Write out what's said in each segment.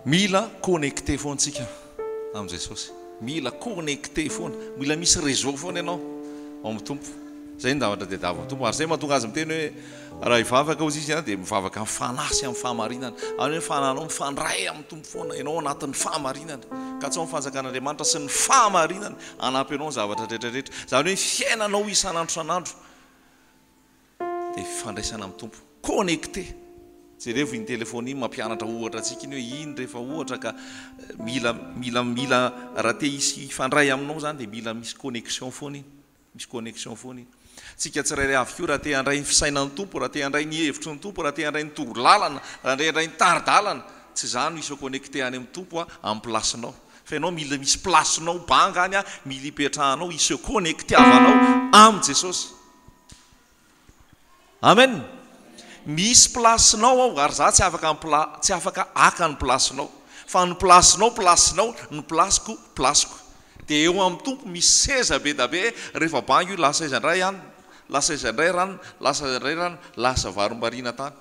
mila connecté foantsika am Jesosy mila connecté foana mila misy réseau foana ianao ao amin'ny tompo zay ny zavatra tadiavina tompo ary zay mahatonga azy miteny hoe raha hivavaka ozy izy dia mivavaka amin'ny fanasy amin'ny fahamarinana any hoe fananao mifandray amin'ny tompo foana ianao anatin'ny fahamarinana ka tsy ao amin'ny fanjakan'Andriamanitra sy ny fahamarinana anampy ianao zavatra rehetrarehetra zany hoe fiainanao isan'andro san'andro dia fifandraisana amin'ny tompo connecté jereo ny telefôny mampianatra ohatra atsika iny hoe iny rehefa ohatra ka mila raha te hisy ifandray aminao zany dia mila misy connexion foana iny misy connexion foana iny tsika tsirairay avy koa raha te handray ny fisainan'ny tompo raha te handray ny hevitry ny tompo raha te handray ny torolalana raha te handray ny taridalana tsy zany isao connecté any amin'ny tompo amin'ny plasinao fa ianao mila misy plasinao banga any mila ipetrahanao isao connecté avanao amin'ny Jesosy amen misy plasinao ao ary za tsy afaka aka ny plasinao fa ny plasinao ny plasiko dia eo amin'ny tompo misy seza be da be rehefa bango io lasa izandray any lasa izandray rano lasa izandray rano lasa varombarina tany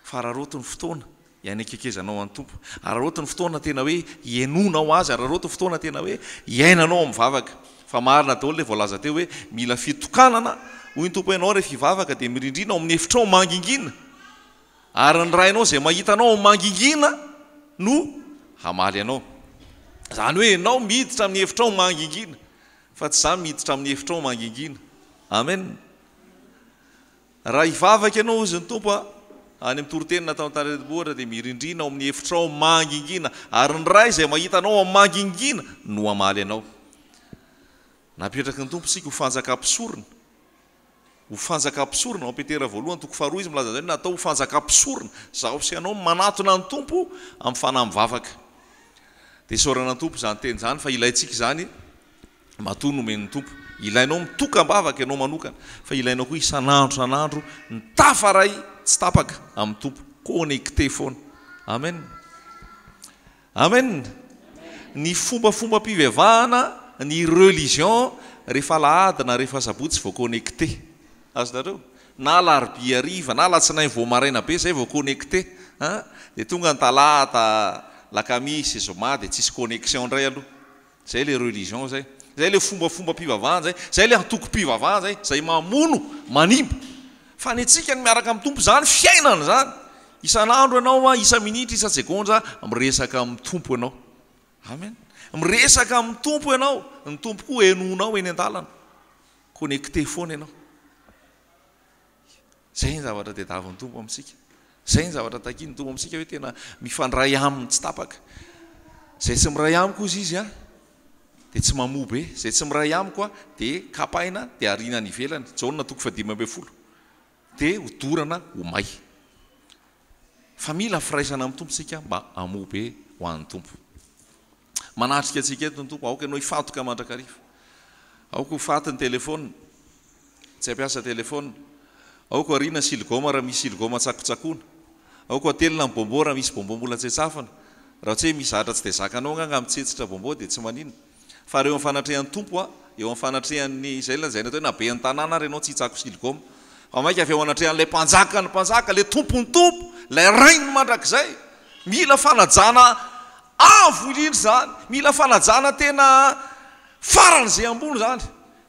fa raha rotiny fotoana iany akekezanao amin'ny tompo raha rotiny fotoana tena hoe ienonao azy raha rotiny fotoana tena hoe iainanao mivavaka fa marina daholo le voalaza teo hoe mila fitokanana hoy ny tompo ianao rehefa hivavaka dia mirindrina ao amin'ny efitrao mangingina ary ny rainao zay mahitanao mangingina no hamaly anao zany hoe ianao miditra amin'ny efitrao mangingina fa tsy zany miditra amin'ny efitrao mangingina amen raha hivavaka ianao izy ny tompo any amin'ny torotenina tao an-taribohitra dia mirindrina ao amin'ny efitrao mangingina ary ny ray zay mahitanao amin'ny mangingina no hamaly anao napetraky ny tompo sika ho fanjakam-pisorona ho fanjakam-pisorona ao Petera voalohany toko faharoa izy milaza zany natao ho fanjakam-pisorona zaho sy ianao manatona ny tompo amin'ny fanahy mivavaka dia isaorana ny tompo zany teny zany fa ilayntsika zany matoa nomen'ny tompo ilainao mitoka-bavaka ianao manokana fa ilainao koa isan'andro nitafaray tsy tapaka amin'ny tompo connecté foana amen amen ny fombafomba mpivavahana ny religion rehefa lahady na rehefa sabotsy vao connecté azonareo na larobia ariva na latsinainy vao maraina be zay vao connecté dia tonga ny talata lakamisy zoma dia tsisy connexion indray aloha zay le religion zay le fombafomba mpivavahana zay le antoko-mpivavahana zay mamono manimba fa ny antsika ny miaraka amin'ny tompo zany fiainana zany isan'andro ianao isa minitra isa segondra miresaka amin'ny tompo ianao amen miresaka amin'ny tompo ianao ny tompo koa enonao eny an-dalana connecté foana ianao zay ny zavatra tadiavin'ny tompo amintsika zay ny zavatra takiany tompo amintsika hoe tena mifandray aminy tsy tapaka zay tsy miray amiko izy izy dia tsy mamobe zay tsy miray amiko dia kapaina dia arina ny ivelany jaonina toko 15 dia hodorana ho may fa mila firaisana amin'ny tompo sika mba amobe ho an'ny tompo manatrika atsika eto ny tompo aoka ianao ifatoka mandrakariva aoka ho faty ny telefôna tsy ampiasa telefôna aoka arina silgoma raha misy silgoma tsakotsakoana aoka atelina ny bombo raha misy bombo mbola tsetsafana raha tsy hoe misy zatra tsy dia zakanao nganga mitsetsitra bombo dia tsy manina fa reo amin'ny fanatrehan'ny tompo eo amin'ny fanatrehan'ny zay lanzay natao hoe nabe ny tanàna ary ianao tsy hitsako silgoma fa maika avy eo anatrehan'lay mpanjaka ny mpanjaka lay tompony tompo lay rainy mandrakizay mila fanajana avo indrindra zany mila fanajana tena faran'izay ambony zany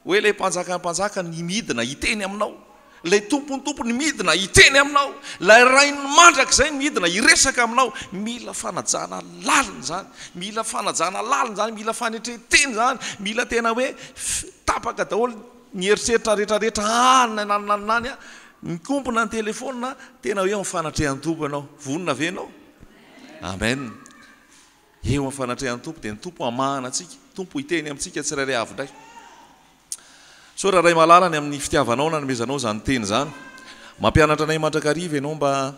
hoe lay mpanjaka ny mpanjaka ny midina hiteny aminao lay tompony tompo ny midina hiteny aminao lay rainy mandrakizay ny midina hiresaka aminao mila fanajana lalina zany mila fanajana lalina zany mila fanetreteny zany mila tena hoe tapaka daholo ny heritreritra rehetrarehetra nanany mikompona ny telefôna tena hoe amin'ny fanatrehan'ny tompo ianao vonona ve ianao amen eo amin'ny fanatrehan'ny tompo dia ny tompo amahana antsika tompo hiteny amintsika tsirairay avy indray so raha ray malalany amin'ny fitiavanao na nomezanao zany teny zany mampianatra anay mandrakariva ianao mba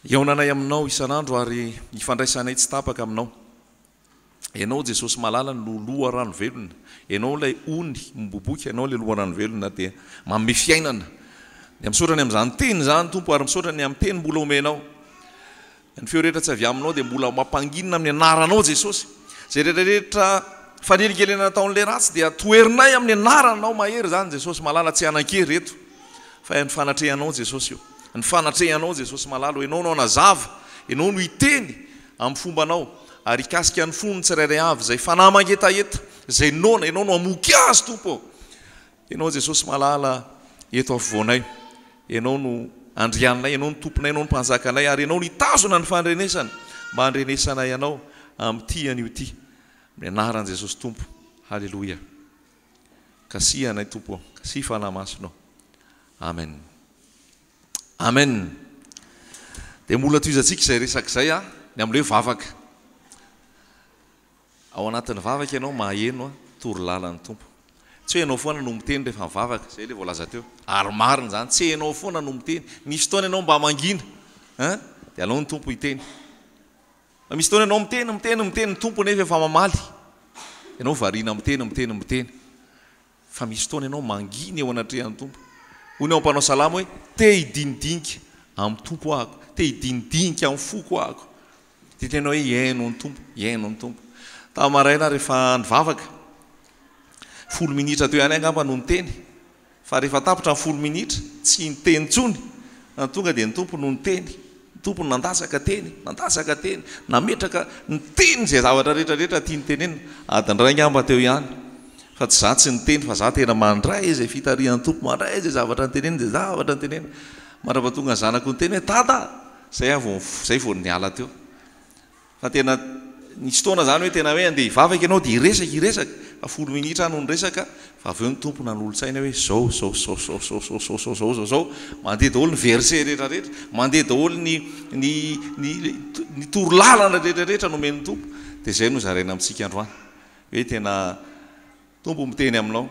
eonanay aminao isan'andro ary ifandraisanay tsy tapaka aminao ianao Jesosy malala no loha rano velona ianao lay ony miboboka ianao lay loha rano velona dia manome fiainana dia misaotrany amin'izany teny zany tompo ary misaotrany amin'ny teny mbola omenao ny feo rehetra tsy avy aminao dia mbola mampanginina amin'ny anaranao Jesosy zay rehetrarehetra fanelikelena nataon'le ratsy dia toerinay amin'ny anaranao mahery zany Jesosy malala tsy anan-kery reto fa ny fanatrehanao Jesosy io ny fanatrehanao Jesosy malala ho ianao no anazava ianao no hiteny amin'ny fombanao ary ikasika ny fonony tsirairay avy zay fanahy mangetaheta zay nona ianao no amoky azy tompo ianao Jesosy malala eto afovoanay ianao no andrianay ianao no tomponay ianao no mpanjakanay ary ianao no hitazona ny fandrenesana mba andrenesanay ianao amin'ity an'io ity mianaran' Jesosy tompo halleloia kasi anay tompo kasi fanahy masinao amen amen dia mola toizantsika izay resak'izay ny amin'ilay vavaka ao anatin'ny vavaka ianao maheno tory lalany tompo tsy hoe ianao foana no miteny rehefa mivavaka zay le voalaza teo ary marina zany tsy ianao foana no miteny misy fotoana ianao mba mangina dia alao ny tompo hiteny misy fotoana ianao miteny ny tompo nefa efa mamaly ianao variana miteny fa misy fotoana ianao mangina eo anatrehan'ny tompo hoy ny ao ampanao salama hoe te hidinidinika amin'ny tompo ahako te hidinidinika amin'ny foko ahako dia tenao hoe iaino ny tompo tamaraina rehefa nivavaka 10 minitra teo ihany angamba no niteny fa rehefa tapitra ny 10 minitra tsy niteny tsony tonga dia ny tompo no niteny ny tompo no nandasaka teny nametraka niteny zay zavatra rehetrarehetra tia nitenena adinray angamba teo ihany fa tsy za tsy niteny fa za tena mandray zay fitarihan'ny tompo mandray zay zavatra nitenena marava tonga ny zanako niteny hoe tata zay vao niala teo fa tena nisy fotoana zany hoe tena hoe andeha hivavaka ianao dia iresaka fa 10 minitra no niresaka fa avy eo ny tompo nanolotsaina hoe zao mandeha daholo ny verset rehetrarehetra mandeha daholo ny torolalana rehetrarehetra nomen'ny tompo dia zay no zaraina amintsika androany hoe tena tompo miteny aminao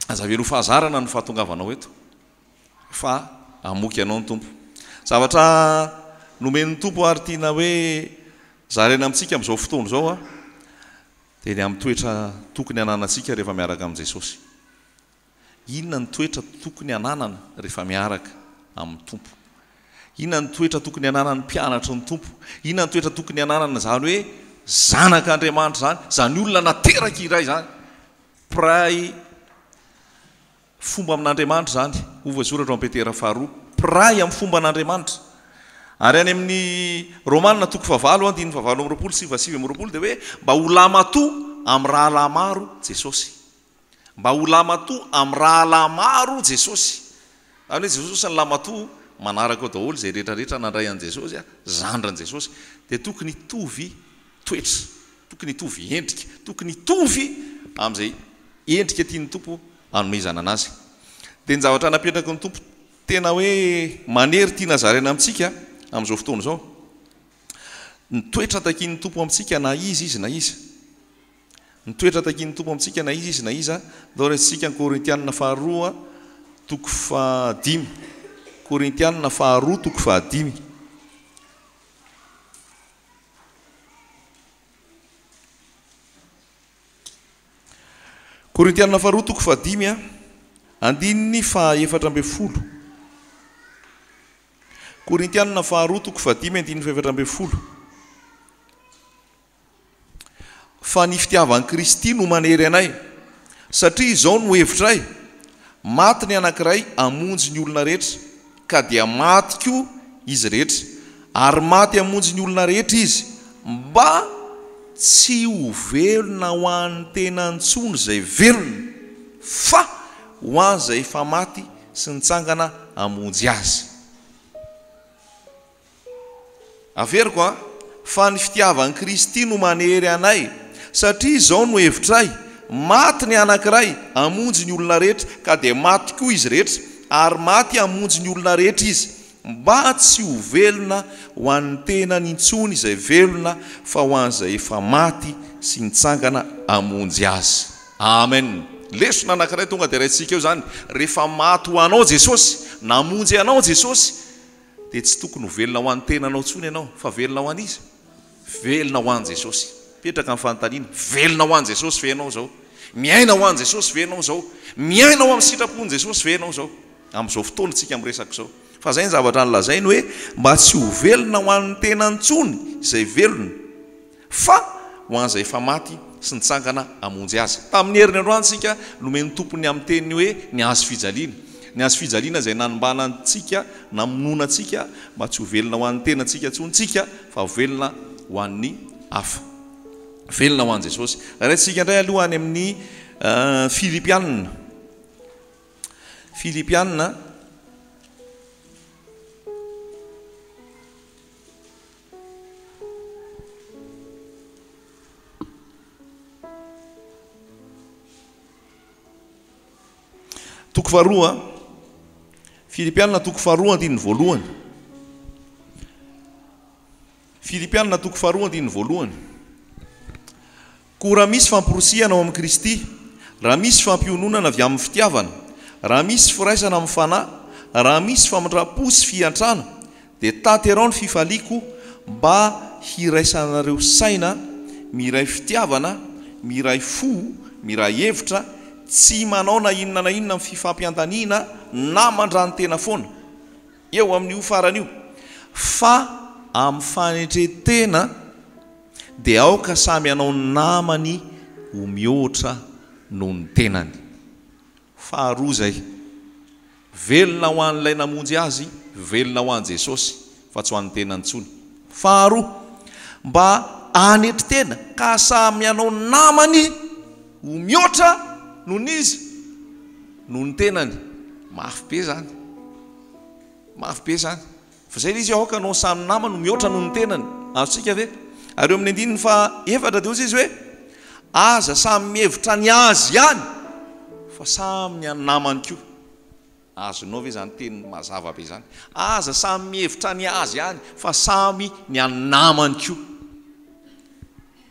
azavelo fahazarana no fahatongavanao eto fa amoky anao ny tompo zavatra nomen'ny tompo ary tiana hoe zaraina amintsika amin'izao fotoana zao dia ny amin'ny toetra tokony ananantsika rehefa miaraka amin'i Jesosy inona ny toetra tokony ananana rehefa miaraka amin'ny tompo inona ny toetra tokony ananany mpianatra ny tompo inona ny toetra tokony ananana zany hoe zanak'Andriamanitra zany olona nateraka iray zany pray fomba amin'Andriamanitra zany ho voasoratra amin'ny Petera 2 pray amin'ny fomba an'Andriamanitra ary any amin'ny Romanina 9:9 dia hoe mba ho lamatoa amin'ny rahalamaro Jesosy mba ho lamatoa amin'ny rahalamaro Jesosy ary hoe Jesosy ny lamatoa manaraka ao daholo zay rehetrarehetra nandray an' Jesosy zandran' Jesosy dia tokony tovy toetra tokony tovy endrika tokony tovy amin'izay endrika tian'ny tompo anomezana anazy dia ny zavatra napetraka ny tompo tena hoe manery tiana zaraina amintsika amin'izao fotoana zao ny toetra takian'ny tompo amintsika na izy na iza ny toetra takian'ny tompo amintsika na izy na iza dao resitsika ny Korintianina 2 toko 5 Korintianina 2 toko 5 Korintianina 2 toko 5 andininy 4:10 Korintianina 2 toko 5 andininy 4:10 fa ny fitiavan'i Kristy no manery anay satria izao no hevitray maty ny anankiray amonjy ny olona rehetra ka dia maty koa izy rehetra ary maty amonjy ny olona rehetra izy mba tsy ho velona ho an'ny tena ntsony zay velona fa ho an zay efa maty sy nitsangana amonjy azy averiko fa ny fitiavan'i Kristy no manery anay satria izao no hevitray maty ny anankiray amonjy ny olona rehetra ka dia maty koa izy rehetra ary maty amonjy ny olona rehetra izy mba tsy ho velona ho an'ny tena nintsony izay velona fa ho an'izay efa maty sy nitsangana amonjy azy amen lesona anankiray tonga dia raintsika eo zany rehefa maty ho anao Jesosy namonjy anao Jesosy dia tsy tokony ho velona ho an'ny tenanao tsony ianao fa velona ho an'izy velona ho an'i Jesosy petraka amin'ny fanontaniana velona ho an'i Jesosy ve ianao zao miaina ho an'i Jesosy ve ianao zao miaina ho amin'ny sitrapon'i Jesosy ve ianao zao amin'izao fotoana tsika miresaka zao fa zay ny zavatra nylazainy hoe mba tsy ho velona ho an'ny tena ntsony izay velona fa ho an'izay efa maty sy nitsangana amonjy azy tamin'ny heriny androantsika nomeny tompony amin'ny teniny hoe ny azo fijaliana zay nanombanantsika namononantsika mba tsy ho velona ho an'ny tenantsika tsontsika fa ho velona ho an'ny hafa. Velona ho an'i Jesosy. Raintsika indray aloha any amin'ny Filipianina. Filipianina toko faharoa. Filipianina toko faharoa andininy voalohany. Filipianina toko faharoa andininy voalohany. Koa raha misy famporosiana ao amin'ny Kristy, raha misy fampiononana avy amin'ny fitiavana, raha misy firaisana amin'ny fanahy, raha misy famindra-po sy fiantrana, dia tanterao ny fifaliako mba hiraisanareo saina, miray fitiavana, miray fo, miray hevitra, tsy manao na inona amin'ny fifampiantaniana na mandrany tena foana eo amin'io farany io, fa amin'ny fanetretena dia aoka samy anao namany ho mihoatra noho ny tenany. Faharoa zay, velona ho an'ilay namonjy azy, velona ho an'i Jesosy, fa tsy ho an'ny tenany intsony. Faharoa, mba hanetritena ka samy anao namany ho mihoatra noho n'izy noho ny tenany. Mafy be zany, mafy be zany. Fa zay izy aoka anao samy namany ho mihoatra noho ny tenany. Azontsika ve? Ary eo amin'ny andininy fa efatra dia ozy izy hoe aza samy mihevitra ny azy ihany fa samy ny anamany koa. Azonao ve zany teny mazava be zany? Aza samy mihevitra ny azy ihany fa samy ny anamany koa.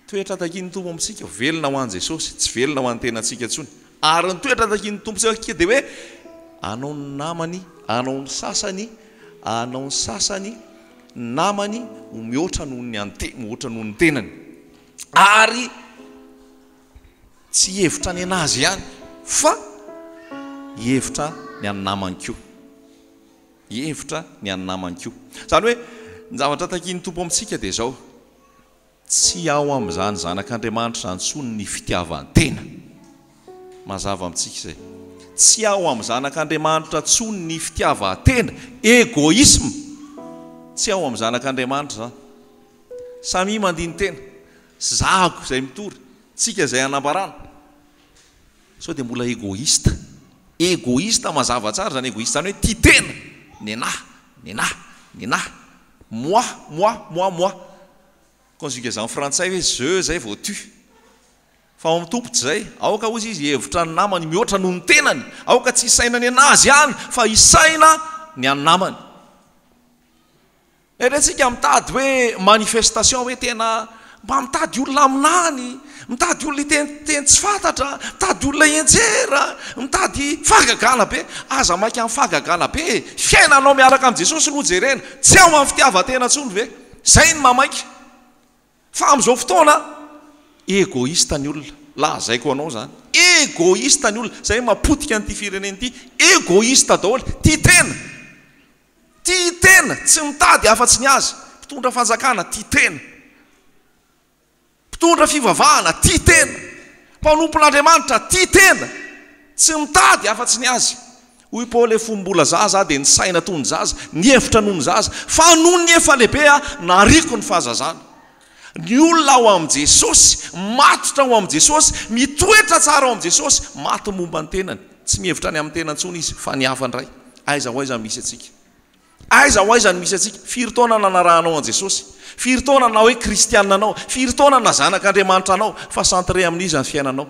Toetra takin'ny Tompo amintsika, velona ho an'i Jesosy, tsy velona ho an'ny tenantsika intsony. Ary ny toetra takin'ny Tompontsika dia hoe anao ny namany, anao ny sasany namany ho mihoatra noho ny tenany. Ary tsy hevitra ny anazy ihany fa hevitra ny anamany koa. Hevitra ny anamany koa. Zany hoe ny zavatra takin'ny Tompo amintsika dia zao: tsy ao amin'izany zanak'Andriamanitra intsony ny fitiavan-tena. Mazava amintsika izay. Tsy ao amin'ny zanak'Andriamanitra intsony ny fitiavan-tena, egoisme. Tsy ao amin'ny zanak'Andriamanitra zany. Samy mandiny tena, zako izay mitory, tsika izay anambarana. Sao dia mbola egoista. Egoista mazava tsara zany egoista, zany hoe tia tena. Nenahy. Moi. Conjugaison frantsay hoe je zay vao tu. Fa ao amin'ny Tompo tsy zay. Aoka ozy izy hevitra ny namany mihoatra noho ny tenany. Aoka tsy isaina ny anazy ihany fa isaina ny anamany. Erentsika mitady hoe manifestation hoe tena mba mitady olona aminany, mitady olona teny tsy fantatra, mitady olona enjera, mitady fagagana be. Aza maika amin'ny fagagana be, fiainanao miaraka amin'ny Jesosy no jerena, tsy ao amin'ny fitiavan-tena intsony ve? Zay ny mamaika. Fa amin'izao fotoana egoista ny olona. Lazaiko anao zany. Egoista ny olona. Zay mapotika an'ity firenena ity. Egoista daholo. Tia tena, tsy mitady afa-tsy ny azy. Mpitondra fanjakana, tia tena. Mpitondra fivavahana, tia tena. Mpanompon'Andriamanitra, tia tena. Tsy mitady afa-tsy ny azy. Hoy Paoly fombola zaza dia ny saina toy ny zaza, ny hevitra noho ny zaza, fa noho ny efa lehibe nariko ny fahazazana. Ny olona ao amin'i Jesosy, matotra ao amin'i Jesosy, mitoetra tsara ao amin'i Jesosy, maty momba ny tenany. Tsy mihevitra ny amin'ny tenany intsony izy, fa ny hafa indray. Aiza ho aiza misy atsika. Aiza ho aiza ny misy atsika. Firy taona nanarahanao an Jesosy, firy taona na hoe kristianina anao, firy taona na zanak'Andriamanitra anao, fa centré amin'izy ny fiainanao.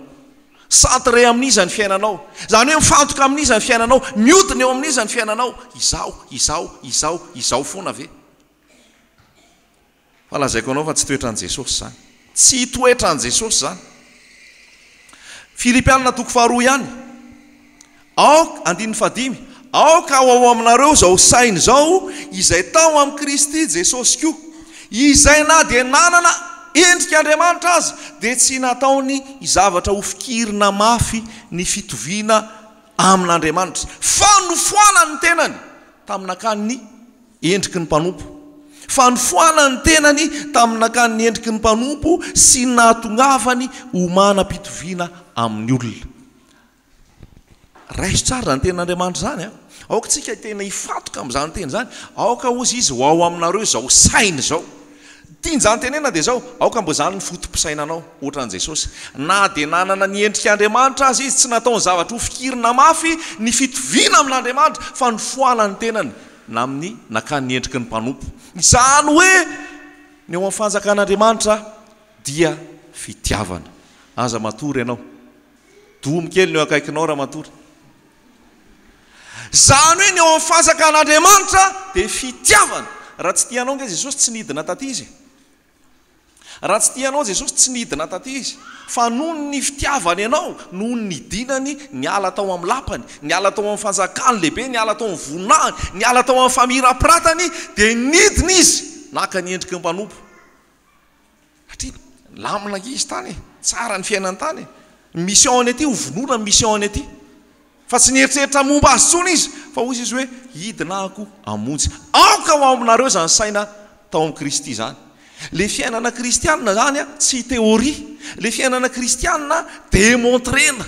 Centré amin'izy ny fiainanao. Zany hoe mifantoka amin'izy ny fiainanao, miodina eo amin'izy ny fiainanao. Izao foana ve? Fa lazaiko anao fa tsy toetran' Jesosy zany. Tsy toetran' Jesosy zany. Filipianina toko faharoa ihany. Aoka andininy fadimy. Aoka ao aminareo zao sainy zao izay tao amin'ny Kristy Jesosy koa, izay na dia nanana endrik'Andriamanitra azy dia tsy nataony zavatra ho fikirina mafy ny fitoviana amin'Andriamanitra, fa nofoana ny tenany tamin'akany ny endriky ny mpanompo. Fa nofoana ny tenany tamin'akany ny endriky ny mpanompo sy nahatongavany ho manam-pitoviana amin'ny olona. Raiso tsara ny tenan'Andriamanitra zany a. Aoka tsika tena hifatoka amin'izany teny zany. Aoka ozy izy ho ao aminareo zao sainy zao. tiany zany tenena dia zao aoka mbo zany ny fotom-pisainanao ohatran' Jesosy na dia nanana ny endrik'Andriamanitra azy izy tsy nataony zavatra ho fikirina mafy ny fitoviana amin'Andriamanitra fa ny foanany tenany na amin'ny nakany ny endriky ny mpanompo izany hoe ny eo amin'ny fanjakan'Andriamanitra dia fitiavana. Aza matory ianao domy kely ny eo akaikinao raha matory. Zany hoe ny eo amin'ny fanjakan'Andriamanitra dia fitiavana. Raha tsy tianao nge Jesosy tsy nidina taty izy. Raha tsy tianao Jesosy tsy nidina taty izy. Fa noho ny fitiavany ianao, noho ny dinany, niala tao amin'ny lapany, niala tao amin'ny fanjakany lehibe, niala tao amin'ny vonahany, niala tao amin'ny famirapiratany, dia nidina izy naka ny endriky ny mpanompo. Satria lamina izy tany, tsara ny fiainany tany. Mission any aty, ho vonona ny mission any aty. Fa tsy nieritreritra momba azy tsony izy, fa hoy izy hoe hidinako hamonjy. Aoka ho aminareo zany saina tao amin'ny Kristy zany. Le fiainana kristianina zany tsy teoria. Le fiainana kristianina démontrena.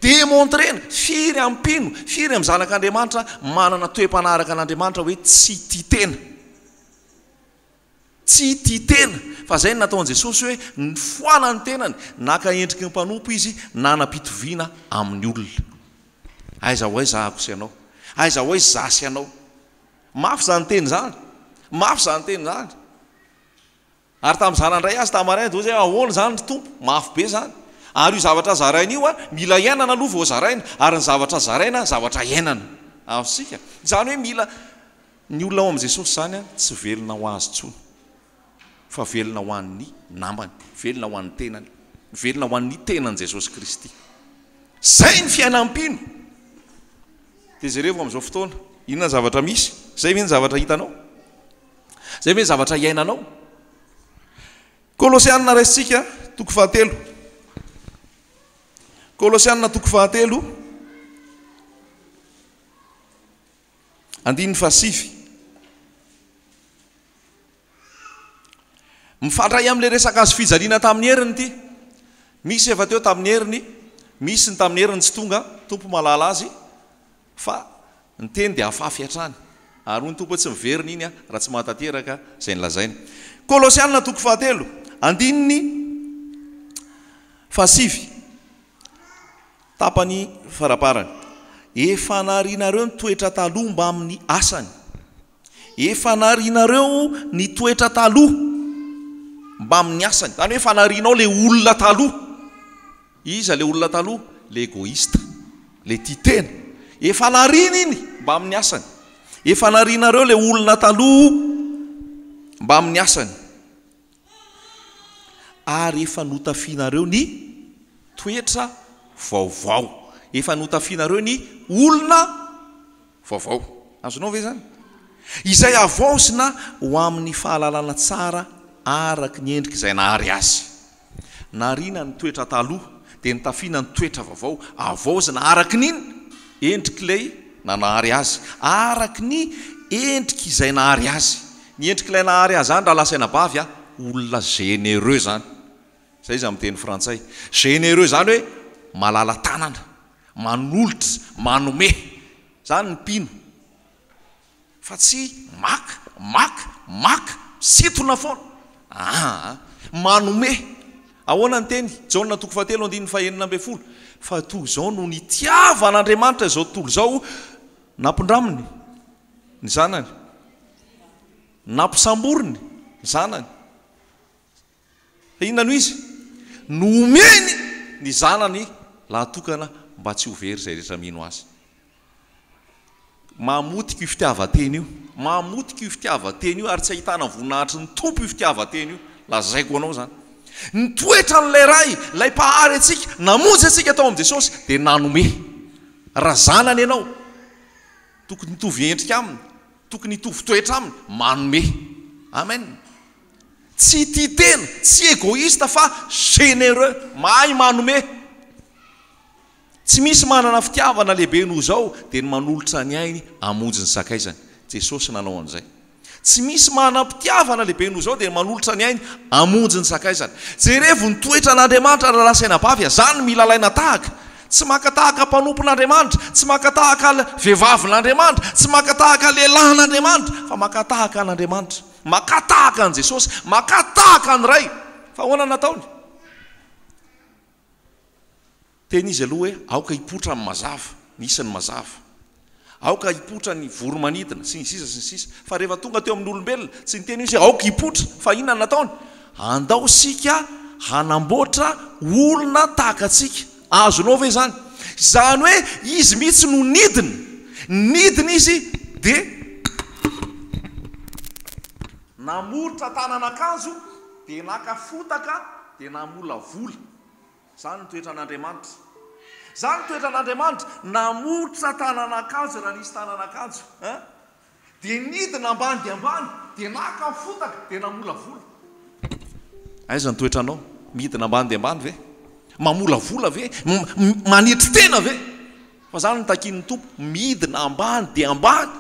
Démontrena, firy ampino, firy amin'ny zanak'Andriamanitra manana toe-panaraka an'Andriamanitra hoe tsy titena. Tsy titena. Fa zay nataon Jesosy hoe ny foanany tenany, naka endriky ny mpanompo izy, nanam-pitoviana amin'ny olona. Aiza ho aiza ahako sy ianao, aiza ho aiza zasy ianao. Mafy zany teny zany, mafy zany teny zany. Ary tamin'ny zanandray azy tamarainy dia zay ahoana zany ny tompo, mafy be zany. Ary io zavatra zaraina io mila iainana aloha vao zaraina, ary ny zavatra zaraina zavatra iainana amintsika. Zany hoe mila ny olona ao amin'i Jesosy zany tsy velona ho azy tsony, fa velona ho an'ny namany, velona ho an'ny tenany, velona ho an'ny tenany Jesosy Kristy. Zay ny fiainam-pino. Dia jereo amin'izao fotoana, inona ny zavatra misy? Zay ve ny zavatra hitanao? Zay ve ny zavatra iainanao? Kolosianina raisitsika toko 7. Kolosianina toko 7 andininy 7. Mifandray amin'ilay resaka azo fijaliana tamin'ny heriny ity. Misy efa teo tamin'ny heriny, misy ny tamin'ny heriny tsy tonga, tompo malala azy, fa ny teny dia hafahafa hatrany. Ary ny tompo tsy miverina iny raha tsy mahatateraka izay nylazaina. Kolosianina toko 7 andininy 7 tapany faraparany. Efa narianareo ny toetra taloha mba amin'ny asany. Efa narianareo ny toetra taloha mba amin'ny asany. Zany hoe fanarianao le olona taloha. Iza le olona taloha? Le égoïste, le titena. Efa nariana iny mba amin'ny asany. Efa narianareo le olona taloha mba amin'ny asany. Ary efa notafianareo ny toetra vaovao. Efa notafianareo ny olona vaovao. Azonao ve zany? Izay avaozina ho amin'ny fahalalana tsara araky ny endrika izay nahary azy. Nariana ny toetra taloha dia nitafiana ny toetra vaovao. Avaozina araky niny endrik'ilay nanahary azy, araky ny endrika izay nahary azy. Ny endrik'ilay nahary azy zany raha lasaina bavy olona généreux zany. Zay izy amin'ny teny frantsay. Généreux zany hoe malala tanana, manolotra, manome. Zany ny pino. Fa tsy maka, situna foana. Manome. Ahoana ny teny? Jaona toko 7 andininy 9. Fa toy izao no nitiavan'Andriamanitra izao tontolo izao nampindraminy ny zanany, nampisamboriny ny zanany. Inona no izy? Nomeny ny zanany lahatokana mba tsy ho very izay rehetra mino azy. Mamotika io fitiavan-teny io. Mamotika io fitiavan-teny io ary tsy ahitana voninahitry ny tompo io fitiavan-teny io. Lazaiko anao zany. Ny toetra n'ilay ray, ilay mpahary antsika, namonjy antsika tao amin'i Jesosy dia nanome. Raha zanany ianao, tokony hitovy endrika aminy, tokony hitovy toetra aminy, manome. Amen. Tsy titena, tsy égoïste fa généreux, mahay manome. Tsy misy manana fitiavana lehibe noho izao dia ny manolotra ny ainy hamonjy ny sakaizany. Jesosy nanao an'izay. Tsy misy manam-pitiavana lehibe noho izao dia ny manolotra ny ainy hamonjy ny sakaizany. Jerevo ny toetra n'Andriamanitra raha lasaina bavy, zany mila laina tahaka. Tsy makatahaka mpanompon'Andriamanitra, tsy makatahaka vehivavy n'Andriamanitra, tsy makatahaka lehilahy n'Andriamanitra, fa makatahaka an'Andriamanitra. makatahaka an' jesosy makatahaka ny ray fa hoana nataony teny izy aloha hoe aoka hipotra ny mazava nisany mazava aoka hipotra ny voromanidina sy ny sisa sy ny sisa fa rehefa tonga teo amin'ny olombelona tsy ny teny izy hoe aoka hipotra fa inona nataony andao sika hanamboatra olona tahaka atsika azonao ve zany hoe izy mihitsy no nidina izy de namoritra tanan'akanjo de nakafotaka de namolavola zany toetran'Andriamanitra zany toetran'Andriamanitra namoritra tanan'akanjo raha nisy tanan'akanjo de nidina ambany de ambany de nakafotaka de namolavola aiza ny toetranao midina ambany de ambany ve mamolavola ve manetry tena ve fa zany ny takin'ny tompo midina ambany de ambany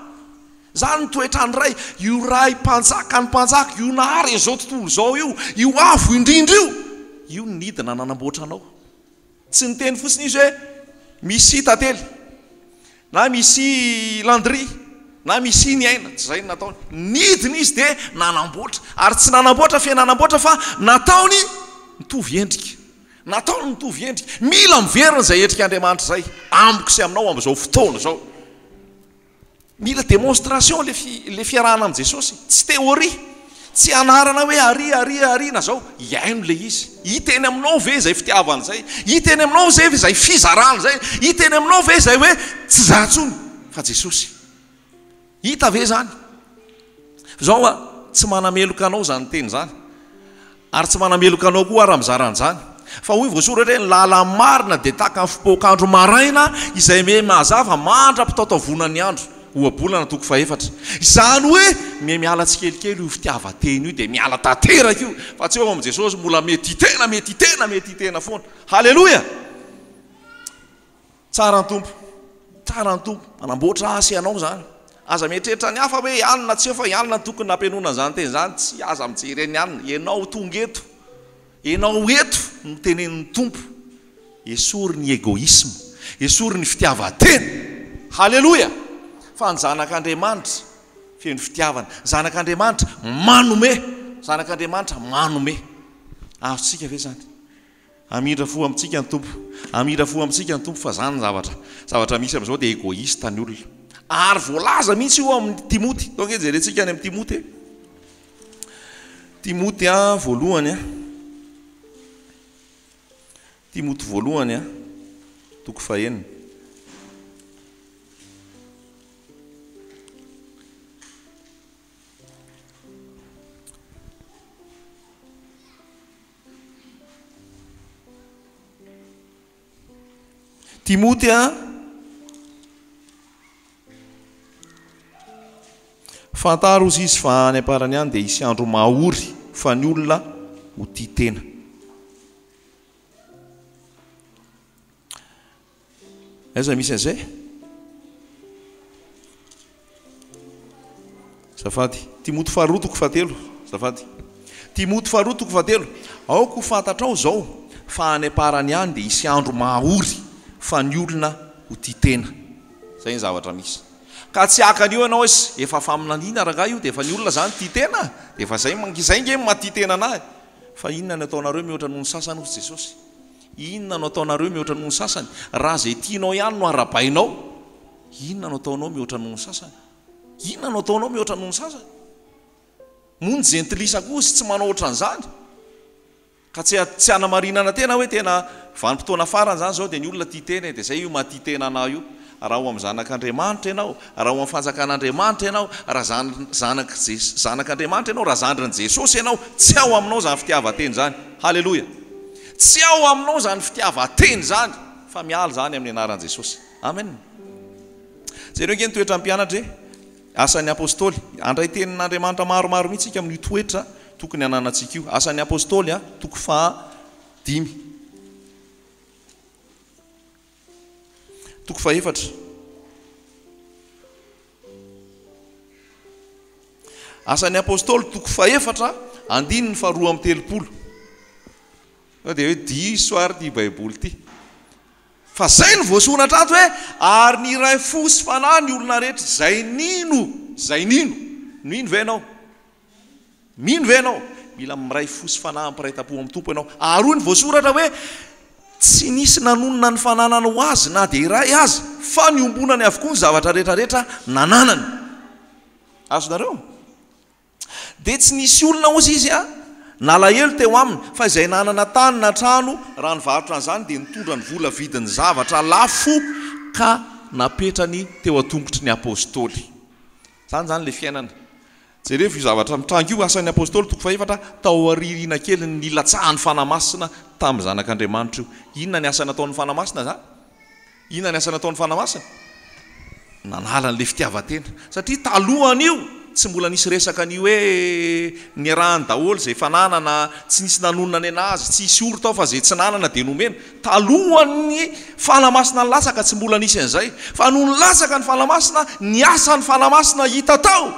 zany ny toetrany ray io ray mpanjaka ny mpanjaka io nahary zao tontolo zao io avo indrindra io nidina nanamboatra anao tsy ny teny fotsiny izy hoe misy tately na misy landry na misy ny aina tsy zay nataony nidina izy de nanamboatra ary tsy nanamboatra fiainanamboatra fa nataony mitovy endrika nataony mitovy endrika mila miverina zay endrik'Andriamanitra zay amiko sy aminao am'izao fotoana zao mila démonstration le fiarahana am' Jesosy tsy théorie tsy anarana hoe arina zao iaino le izy hiteny aminao ve zay fitiavana zay hiteny aminao zay zay fizarana zay hiteny aminao ve zay hoe tsy zatsony fa Jesosy hita ve zany zao tsy manameloka anao zany teny zany ary tsy manameloka anao koa raha mizarana zany fa hoy voasoratra hoe lala marina de taka fipoakandro maraina izay me mazava mandrapitaotavonany andro oabolana toko faefatra izany hoe miala tsikelikely io fitiavateny io de miala tanteraka io fa tsy eo am' Jesosy mbola mety tena foana halleloja tsara ny tompo manamboatra asy anao zany aza mieritreritra ny hafa hoe ianona tsy eo fa ianona tokony nampianona zany teny zany tsy aza mijery ny anina ianao tongeto ianao eto no tenen'ny tompo esory ny égoïsme esory ny fitiavatena halleloja fa ny zanak'Andriamanitra feno fitiavana zanak'Andriamanitra manome azotsika ve zany amindra fo amintsika ny tompo fa zany ny zavatra misy am'izao de égoïste ny olona ary voalaza mihitsy io amin'ny Timoty donc jerentsika any amin'ny Timoty voalohany Timoty voalohany toko fahenina Timoty fantaro izy fa any aparany any de isy andro mahory fa ny olona ho tia tena aiza misy an'izay zafady Timoty faharoa toko fahatelo zafady Timoty faharoa toko fahatelo aoko ho fantatrao zao fa any aparany any de isy andro mahory fa ny olona ho tia tena zay ny zavatra misy ka tsy akan'io ianao izy efa faminanina raha io de efa ny olona zany tia tena de efa zay nge matia tena anahy fa inona no ataonareo mihoatra noho ny sasany hozy Jesosy inona no ataonareo mihoatra noho ny sasany raha zay tianao ihany no arabainao inona no ataonao mihoatra noho ny sasany inona no ataonao mihoatra noho ny sasany mony gentilisa kozy tsy manao ohatran'izany ka tsy anamarinana tena hoe tena vanimpotoana farany zany zao de ny olona tia tena de zay io matia tena anah io raha ho amin'ny zanak'Andriamanitra ianao raha ho amin'ny fanjakan'Andriamanitra ianao raha zanak'Andriamanitra ianao raha zandrin'i Jesosy ianao tsy ao aminao zany fitiavateny zany halleloja tsy ao aminao zany fitiavateny zany fa miala zany amin'ny anaran'i Jesosy amen jereo nge nitoetra mpianatra asan'ny apôstôly andray tenin'Andriamanitra maromaro mihitsy ika amin'ny toetra tokony ananatsika io asan'ny apôstôly toko faha 5 toko faefatra asan'ny apôstôly toko faefatra andininy faharoa amin'ny telopolo de hoe diso ary ty baiboly ty fa zay ny voasonatra ato hoe ary ny ray fosy fanahy ny olona rehetra zay nino no ino ve ianao mino ve ianao mila miray fosy fanahy-piraitam-po amin'ny tompo ianao aroa ny voasoratra hoe tsy nisy nanonona ny fananana ho azy na dia iray azy fa ny ombonany avokoa ny zavatra rehetrarehetra nananany azonareo dia tsy nisy olona ozy izy a nalahelo teo aminy fa izay nanana tany na trano raha nivarotra an'izany dia nitondra ny vola vidin'ny zavatra lafo ka napetrany teo a-tongotry ny apôstôly zany le fiainana jereo io zavatra mitrango io asan'ny apôstôly toko fahefatra tao aririna kely ny latsahan'ny fanamasina tamin'ny zanak'Andriamanitra io inona ny asa nataon'ny fanamasina zany inona ny asa nataon'ny fanamasina nanala n'le fitiavatena satria talohan'io tsy mbola nisy resaka ny hoe niarahany daholo zay fananana tsy nisy nanonona ny anazy tsy isy oro tao fa zay tsy nanana dia nomena talohan'ny fanamasina ny lasaka tsy mbola nisy an'izay fa no nilasaka ny fanamasina ny asan'ny fanamasina hita tao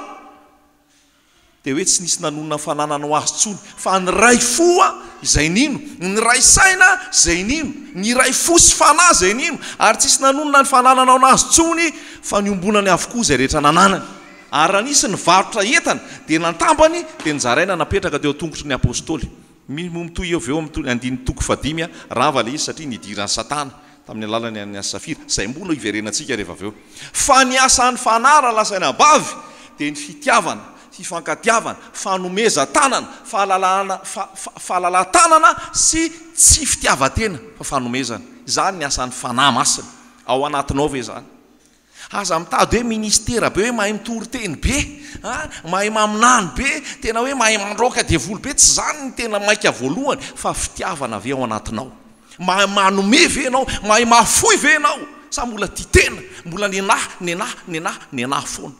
dia hoe tsy nisy nanonona ny fananana ho azy tsony fa ny ray foa izay nino ny ray saina zay nino ny ray fosy fanahy zay nino ary tsisy nanonona ny fananana ho azy tsony fa ny ombonany avokoa zay rehetra nananany ary raha nisy ny varotra entana dia nantambany dia nyzaraina napetraka teo tongotry ny apôstôly mitoy eo veo andiny toko fadimy rava le izy satria nidiran'ny satana tamin'ny alalany any safira zay mbola iverenantsika rehefa aveo fa ny asan'ny fanara lasaina abavy dia ny fitiavana fifankatiavana fanomeza tanana fahalala-tanana sy tsy fitiavatena fa fanomezana zany ny asan'ny fanahy masina ao anatinao ve zany aza mitady hoe ministera be hoe mahay mitory teny be mahay maminany be tena hoe mahay mandroaka devolo be tsy zany ny tena maika voalohany fa fitiavana ve ao anatinao mahay manome ve anao mahay mafoy ve anao sa mbola tia tena mbola nenahy foana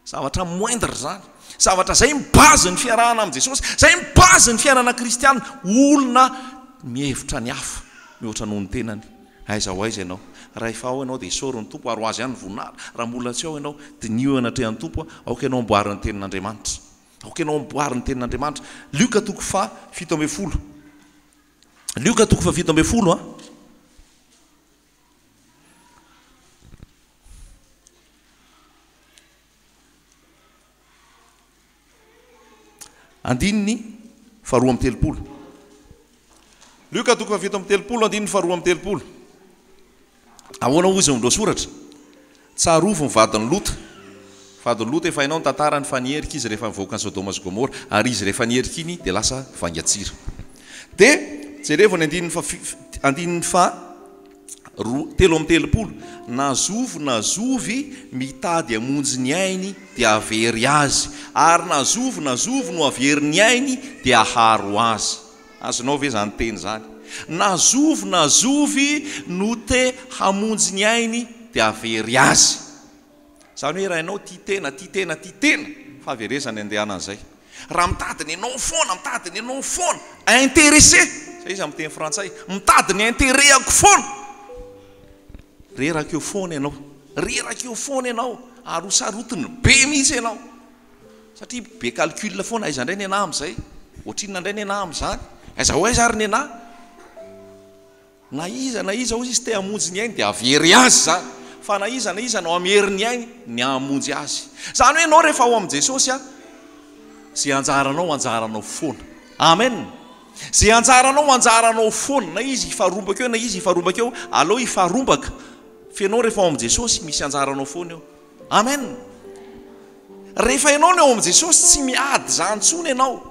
zavatra moindre zany zavatra zay mibazy ny fiarahana amin'i Jesosy zay mibazy ny fiainana kristiana olona mihevitra ny hafa mihoatra noho ny tenany aiza ho aiza ianao raha efa ao ianao dia isaoro ny tompo ary ho azy ihany voninahitra raha mbola tsy ao ianao dia nio anatrehan'ny tompo aoka ianao amboary ny tenin'Andriamanitra aoka ianao amboary ny tenin'Andriamanitra Lioka toko fa 17 Lioka toko fa 17 andininy faharoa amby telopolo Lioka toko fa 17 andininy faharoa amby telopolo ahoana ozy amin'ireo soratra tsarovy ny vadiny Lota efa hainao ny tantarany fa nierika izy rehefa mivoaka ny Sodoma sy Gomora ary izy rehefa nierika iny dia lasa vangatsira dia jerevony andininy fa telo amby telopolo nazovy mitady hamonjy ny ainy dia avery azy ary nazovy no avery ny ainy dia aharo azy azonao ve zany teny zany nazovy no te hamonjy ny ainy dia avery azy zany hoe raha ianao tia tena fa averezany andehana an'izay raha mitadiny ianao foana intéressé zay izy amin'ny teny frantsay mitadiny intérêt-ako foana reraka eo foana ianao ary ho sarotiny be mihitsy ianao satria be calcul foana aiza indray ny anahy amin'izay ohatrinona indray ny anahy amin'izany aiza ho aiza ary ny anahy na iza ozy izy te hamonjy ny ainy dia avery azy zany fa na iza no amery ny ainy ny hamonjy azy zany hoe ianao rehefa ao amin'i Jesosy zay anjaranao foana amen zay anjaranao foana na izy hifarombaka eo na izy hifarombaka eo aleo hifarombaka fa ianao rehefa ao amin'i Jesosy misy anjaranao foana eo amen rehefa ianao no ao amin'i Jesosy tsy miady zany tsony ianao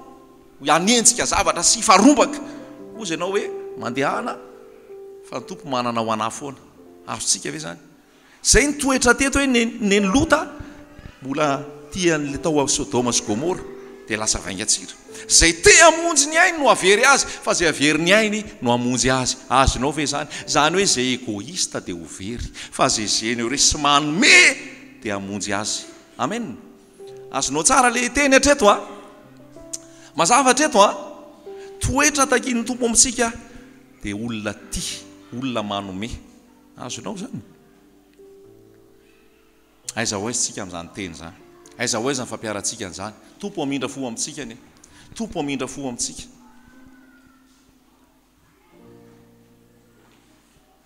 hanenjika zavatra sy hifarombaka ozy ianao hoe mandehana fa ny tompo manana ho anahy foana azontsika ve zany zay nytoetra teto hoe ny Lota mbola tian'le tao a Sodoma sy Gomora dia lasa vaingatsira zay te hamonjy ny ainy no avery azy fa zay avery ny ainy no hamonjy azy azonao ve zany hoe zay egoista dia ho very fa zay zeny re sy manome dia hamonjy azy amen azonao tsara le teny hatreto mazava hatreto toetra takin'ny tompo amintsika dia olona manome azonao zany aiza ho aiza tsika amin'izany teny zany aiza ho aiza ny fampiarantsika an'izany tompo amindra fo amintsika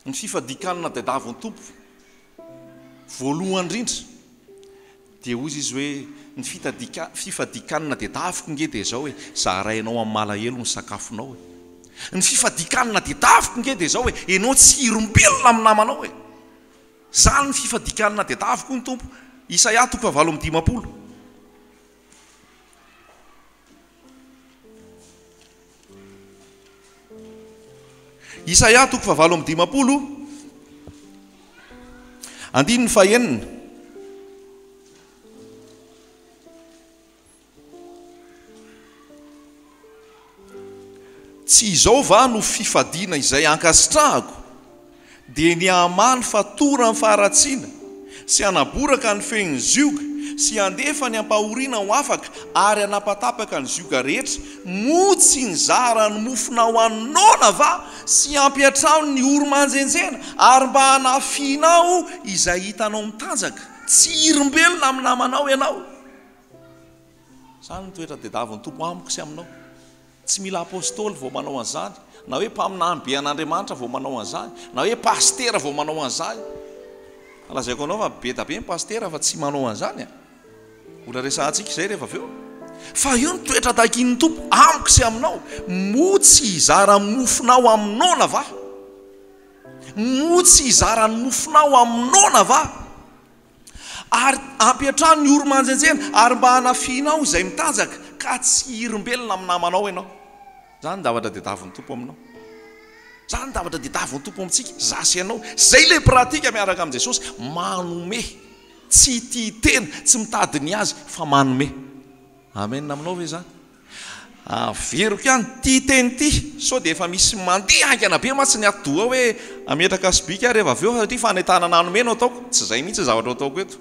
ny fifadikanana tadiavin'ny tompo voalohany indrindra dia ozy izy hoe ny fifadikanina dia tafiko nge dia zao hoe zarainao amin'ny malahelo ny sakafonao hoe ny fifadikanina dia tafiko nge dia zao hoe ianao tsirombelona amin'ny namanao hoe zany ny fifadikanina dia tafiko ny tompo. Isaia 9:5. Isaia 9:5 andiny ny fahenina. Tsy izao va no fifadiana izay ankasitrahako dia ny amany fatora ny faharatsiana sy anaboraka ny fehin'ny zioga sy andefa ny ampahoriana ho afaka ary anapatapaka ny zioga rehetra motsy ny zara ny mofonao anona va sy ampiatrao ny oro-manjenjena ary mba hanafinao izay hitanao mitanjaka tsy irombelona amin'ny namanao ianao. Zany ny toetra tadiavin'ny tompo amiko sy aminao. Tsy mila apôstôly vao manao an'izany, na hoe mpaminany be an'Andriamanitra vao manao an'izany, na hoe pastera vao manao an'izany. Lazaiko anao fa be da be ny pastera fa tsy manao an'izany. Ola resantsika izay rehefa aveo. Fa io ny toetra takin'ny tompo amiko sy aminao. Motsy hizara mofonao aminona va? Motsy hizara ny mofonao aminona va? Ary ampiatrano ny oro-manjenjena ary mba hanafinao izay mitanjaka ka tsy irombelona amin'ny namanao ianao. Zany davatra diadavin'ny tompo aminao. Zany davatra diadavin'ny tompo amintsika. Zasy ianao. Zay le pratika miaraka amin'i Jesosy. Manome. Tsy tia tena, tsy mitady ny azy, fa manome. Amen aminao ve zany? Averiko ihany tia teny ty. Sao dia efa misy mandeha haingana be matsy ny atodoha hoe ametraka sibika rehefa aveo satria fanentanana hanomena ataoko. Tsy zay mihitsy zavatra ataoko eto.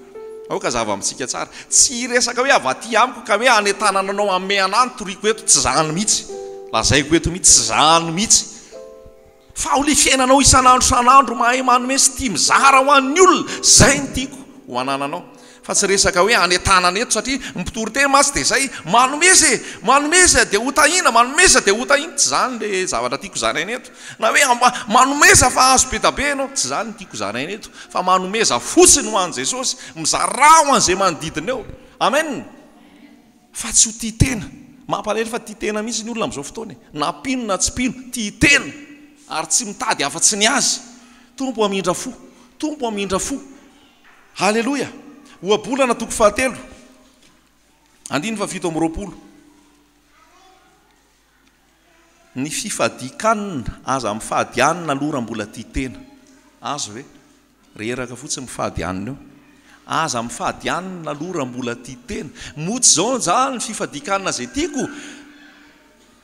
Aoka zava amintsika tsara. Tsy resaka hoe avaty amiko ka hoe anentanana anao ame anany toriko eto. Tsy zany mihitsy. Lazaiko eto mihitsy. Tsy zany mihitsy. Fa ho le fiainanao isan'andro san'andro mahay manome sy tia mizara ho an'ny olona. Zay ny tiako ho anananao. Fa tsy resaka hoe anentanana eto satria mipitory tena masy dia zay manomeza dia ho tahina, manomeza dia ho tahina. Tsy zany le zavatra tiako zaraina eto. Na hoe manomeza fa azo be da be ianao. Tsy zany tiako zaraina eto. Fa manomeza fotsiny ho an'i Jesosy, mizara ho an'izay manodidina eo. Amen. Fa tsy ho tia tena. Mampalahelo fa tia tena mihitsy ny olona amin'izao fotoana. Na pino na tsy pino, tia tena. Ary tsy mitady afa-tsy ny azy. Tompo amindra fo. Tompo amindra fo. Halleloja. Oabolana 7 andiny fa 7:20. Ny fifadikanina aza mifady anina aloha mbola tia tena. Azo ve? Reraka fotsiny mifady anina eo. Aza mifady anina aloha mbola tia tena. Motsy zao zany ny fifadikanina zay tiako.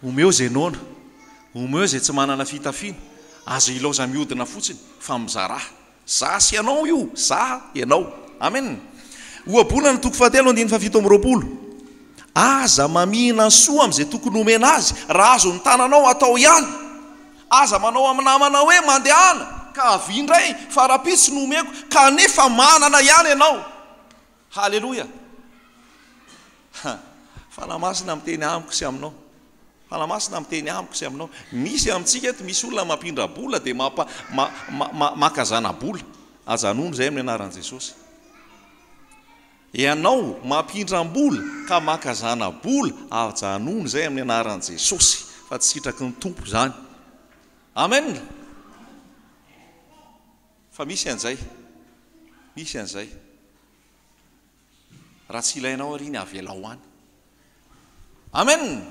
Omeo zay nona. Omeo zay tsy manana fitafiana. Azo ilaoza mihodina fotsiny fa mizara. Zasy ianao io, za ianao. Amen. Oabolana 7:20. Aza mamihina soa amin'izay tokony omena azy raha azo ny tananao atao ihany. Aza manao amin'ny namana hoe mandehana ka avindray farapitsy no omeko kanefa manana ihany ianao. Halleloja. Fanamasina miteny amiko sy aminao. Fanamasina miteny amiko sy aminao. Misy amintsika eto misy olona mampindra bola dia makazana bola. Ajanony zay amin'ny anaran'i Jesosy. Ianao mampindram-bola ka makazana bola, ajanony zay amin'ny anaran'i Jesosy. Fa tsy sitraky ny tompo zany. Amen. Fa misy an'izay. Misy an'izay. Raha tsy ilainao ary iny avela ho any. Amen.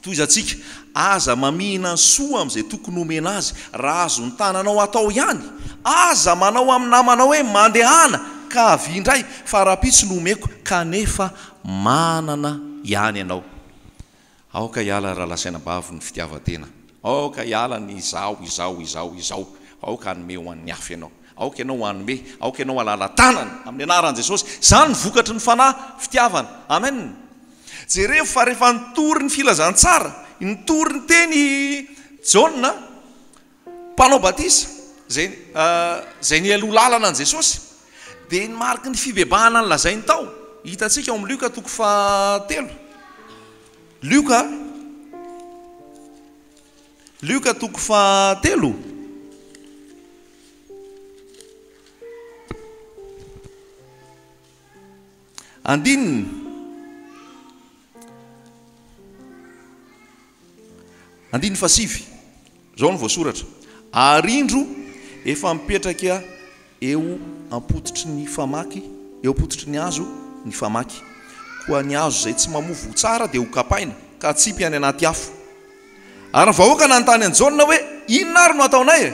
Toizatsika, aza mamihina soa amin'izay tokony omena azy raha azo ny tananao atao ihany. Aza manao amin'ny namanao hoe mandehana ka avindray farapitsy no omeko kanefa manana ihany ianao. Aoka hiala raha lasaina-bavy ny fitiavan-tena. Aoka hiala ny izao. Aoka hanome ho an'ny hafa ianao. Aoka ianao hanome. Aoka ianao halala tanana amin'ny anaran'i Jesosy. Zany ny vokatry ny fanahy fitiavana. Amen. Jereo fa rehefa nitory ny filazantsara, nitory ny teny Jaona, mpanao batisa, zay ny aloha lalana an' Jesosy, dia nymariky ny fibebahana ny lazainy tao. Hitantsika ao amin'ny Luka 7. Luka 7. andininy fasivy zao ny voasoratra arindro efa mipetraka eo ampototry ny famaky eo ampototry ny hazo ny famaky koa ny hazo zay tsy mamovo tsara dia ho kapaina ka tsipy any anaty afo ary vahoaka nanontany anjaona hoe inona ary no ataonay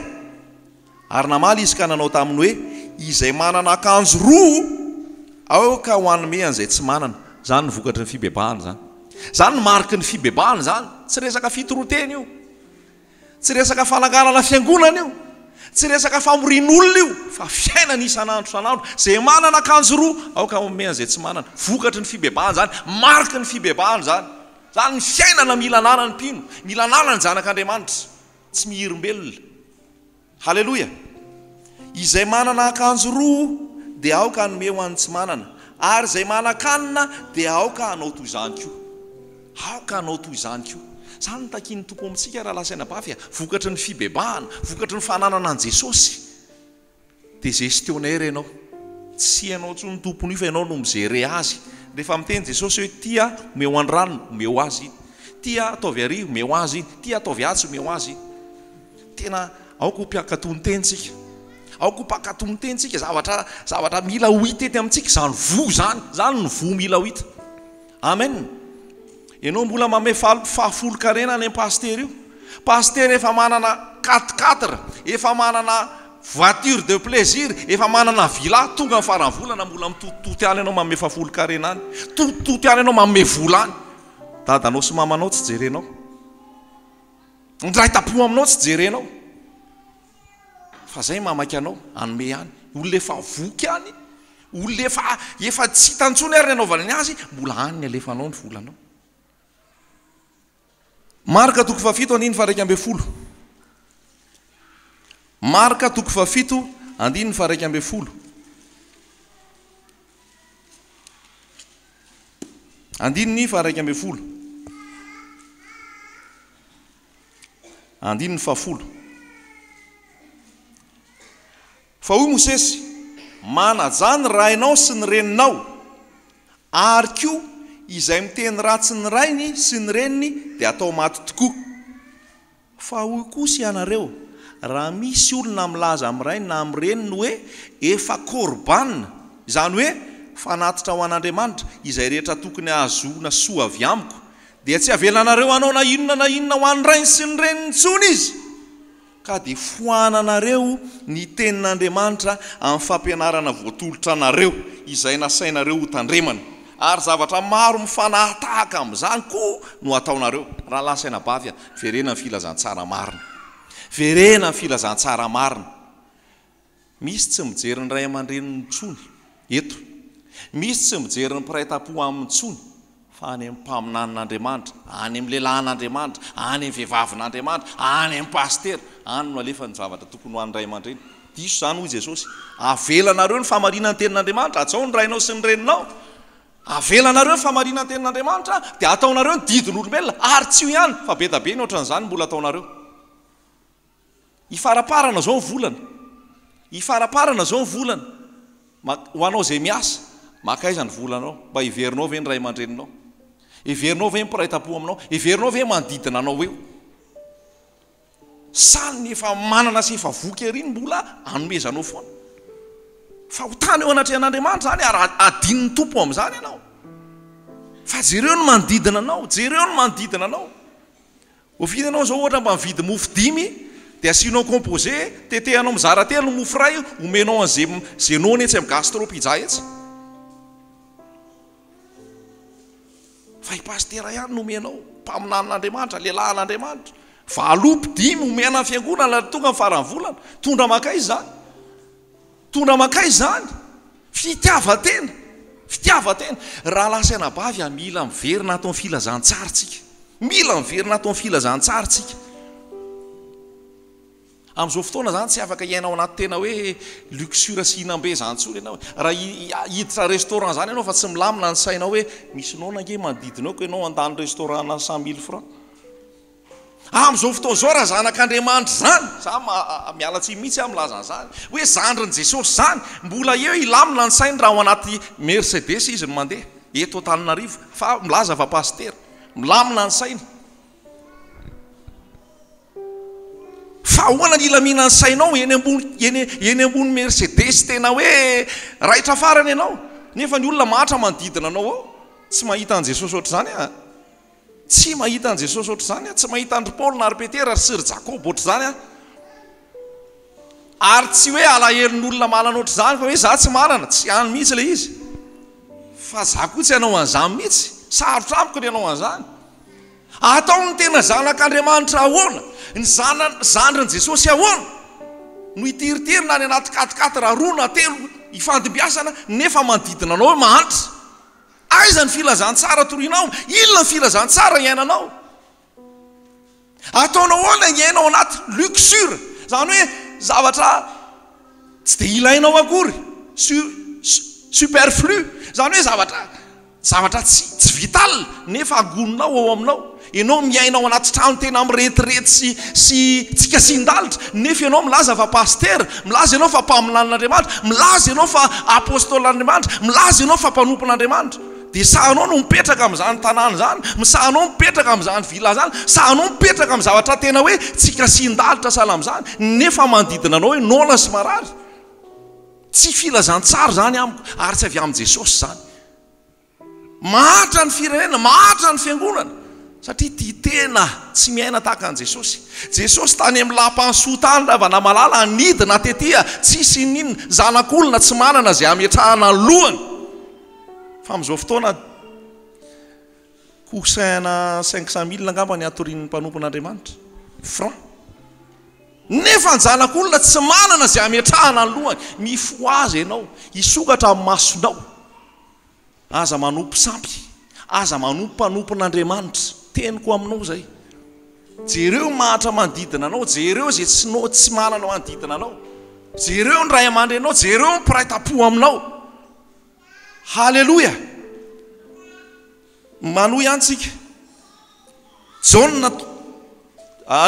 ary namaly izy ka nanao taminy hoe izay manana akanjo roa aoka ho anome an'izay tsy manana zany ny vokatry ny fibebahana zany ny mariky ny fibebahana zany tsy resaka fitoroteny io tsy resaka fananganana fiangonana io tsy resaka famorin'olona io fa fiainana isan'andro san'andro zay manana akanjo roa aoka hanome an'izay tsy manana vokatry ny fibebahana zany mariky ny fibebahana zany ny fiainana mila anana ny mpino mila anana ny zanak'Andriamanitra tsy mihirim-belona halleloia izay manana akanjo roa dia aoka hanome ho an'ny tsy manana ary zay manan-kanina dia aoka hanao toy izany koa aoka hanao toy izany koa zany takiany toko amintsika raha lasaina bafy vokatry ny fibebahana vokatry ny fananana an Jesosy dia gestionnaire ianao tsy ianao tsony tompony io fa ianao no mizere azy rehefa miteny Jesosy hoe tia omeo an-drano omeo azy iny tia ataovy ary omeo azy iny tia ataovy atsy omeo azy iny tena aoko ho mpiakatony tentsika aoko ho mpakatony tentsika zavatra mila ho hita ety amintsika zany no vo mila ho hita amen ianao mbola mame fahafolo karena any paster io paster efa manana 4x4 efa manana voiture de plaisir efa manana villa tonga ny farany volana mbola mitototy any ianao mame fahafolo karena any tototy any ianao mame vola any dadanao sy mamanao tsy jerenao ndray tapo aminao tsy jerenao fa zay mamaky anao anome any olona efa voky any olona efa tsy hitantsony ary nanaovana ny azy mbola any ny alefanao ny volanao marika toko fafito andiny faraika ambe folo marika toko fafito andiny faraika ambe folo andiny faraika ambe folo andiny fafolo fa hoy Mosesy manajany rainao sy ny reninao ary koa izay miteny ratsy ny rainy sy ny reniny dia atao maty tokoa fa hoy kosa ianareo raha misy olona milaza amin'ny rainy na amin'ny reniny hoe efa korbanina izany hoe fanatitra ho an'Andriamanitra izay rehetra tokony ahazoana soa avy amiko dia tsy avelanareo anao na inona ho an'ny rainy sy ny reniny intsony izy ka dia foananareo ny tenin'Andriamanitra amin'ny fampianarana voatolotra anareo izay nasainareo ho tandremana ary zavatra maro mifanahatahaka amin'izany koa no ataonareo raha lasaina bavy verena ny filazantsara marina verena ny filazantsara marina misy tsy mijery ny ray aman-dreniny tsony eto misy tsy mijery ny mpiray-tam-po amin'ny tsony fa any amin'ny mpaminan'Andriamanitra any amin'ny lehilahin'Andriamanitra any amin'ny vehivavin'Andriamanitra any amin'ny pastera any no alefa ny zavatra tokony ho an'ny ray aman-dreny diso zany hoy Jesosy avelanareo ny famarinany tenin'Andriamanitra atsao ny rainao sy ny reninao avelanareo ny famarinany tenin'Andriamanitra dia ataonareo ny didin'olombelona ary tsy io ihany fa be da be ny ohatran'izany mbola ataonareo ifaraparana zao ny volana ifaraparana zao ny volana ho anao zay miasa makaiza ny volanao mba hiverinao ve ny ray aman-dreninao hiverinao ve ny mpiray-tam-po aminao hiverinao ve manodidina anao eo sany efa manana sy efa voky ery ny mbola anomezanao foana fa ho tany eo anatrehan'Andriamanitra zany ary adin'ny tompo amin'izany ianao fa jereo no manodidina anao jereo no manodidina anao ovidy anao zao ohatra mba mividy mofo 5 dia asianao composé tetehanao mizara telo no mofo ray omenao an'izay nony etsy amin'ny gastro pizza etsy fa i pastera ihany no omenao mpaminan'Andriamanitra lehilahin'Andriamanitra valopy 5 omena ny fiangonana la tonga ny farany volana tondra makaizy zany tondra makaizy zany fitiavatena raha lasaina bavy mila miverina atao ny filazantsara tsika mila miverina atao ny filazantsara tsika amin'izao fotoana zany tsy afaka iainao anaty tena hoe luxure sy hinam-be zany tsony ianao raha hiditra restaurant zany ianao fa tsy milamina ny sainao hoe misy nao nange manodidina eo ka ianao andany restaurant na 100 000 francs Am'izao fotoana zao raha zanak'Andriamanitra zany, za mialatsy mihitsy am'lazana zany hoe zandriny Jesosy zany, mbola eo ilamina ny sainy raha ao anaty Mercedes izy no mandeha eto Antananarivo, fa milaza fa pastera, milamina ny sainy. Fa ahoana ny ilamina ny sainao eny ambony Mercedes tena hoe raitra farany ianao, nefa ny olona matra manodidina anao ao tsy mahita an' Jesosy ohatr'izany a, tsy mahita an' Jesosy ohatr'izany a, tsy mahita andry Paoly na ry Petera ry Siry Jakoba ohatr'izany a, ary tsy hoe alahelon'olona malana ohatr'izany fa hoe za tsy malana, tsy any mihitsy le izy, fa za koa tsy hanao an'izany mihitsy, sarotra amiko ny hanao an'izany. Atao ny tena zanak'Andriamanitra ahoana, ny zandriny Jesosy ahoana no hitiritirina any anaty 4x4 raha 2 na 3 ifandimbiasana nefa manodidina anao hoe mahantra. Aiza ny filazantsara torianao, inona ny filazantsara iainanao? Ataonao ahoana iainao anaty luxure, zany hoe zavatra tsy dia ilainao akory, superflu, zany hoe zavatra tsy vital nefa agoninao ao aminao. Ianao miainao anaty trano tena miretirety sy tsika sindalitra, nefa ianao milaza fa pastera, milaza ianao fa mpamolan'Andriamanitra, milaza ianao fa apôstôl'Andriamanitra, milaza ianao fa mpanompon'Andriamanitra. Dia sahanao no mipetraka amin'izany tanàna zany, sahanao mipetraka amin'izany vila zany, sahanao mipetraka amin'ny zavatra tena hoe tsika sindalitra salam'izany, nefa manodidina anao hoe naona sy marary. Tsy filazantsara zany amiko, ary tsy avy amin' Jesosy zany. Mahatra ny firenena, mahatra ny fiangonana, satria tia tena tsy miaina tahaka an' Jesosy. Jesosy tany amin'ny lampansoa tany ravana malala anidina tetya, tsisy ninona zanak'olona tsy manana zay ametrahana ny lohany. Fa amin'izao fotoana kosaina 500 000 angamba ny atorian'ny mpanompon'Andriamanitra franc, nefa ny zanak'olona tsy manana zay ametrahana ny lohany. Mifo azy ianao, hisokatra amin'ny masonao, aza manompo sampy, aza manompo mpanompon'Andriamanitra. Teniko aminao zay, jereo mahatra manodidina anao, jereo zay tsy manana manodidina anao, jereo ny ray aman-drenao, jereo ny mpiray-tam-po aminao. Halleloia. Manohy antsika Jaona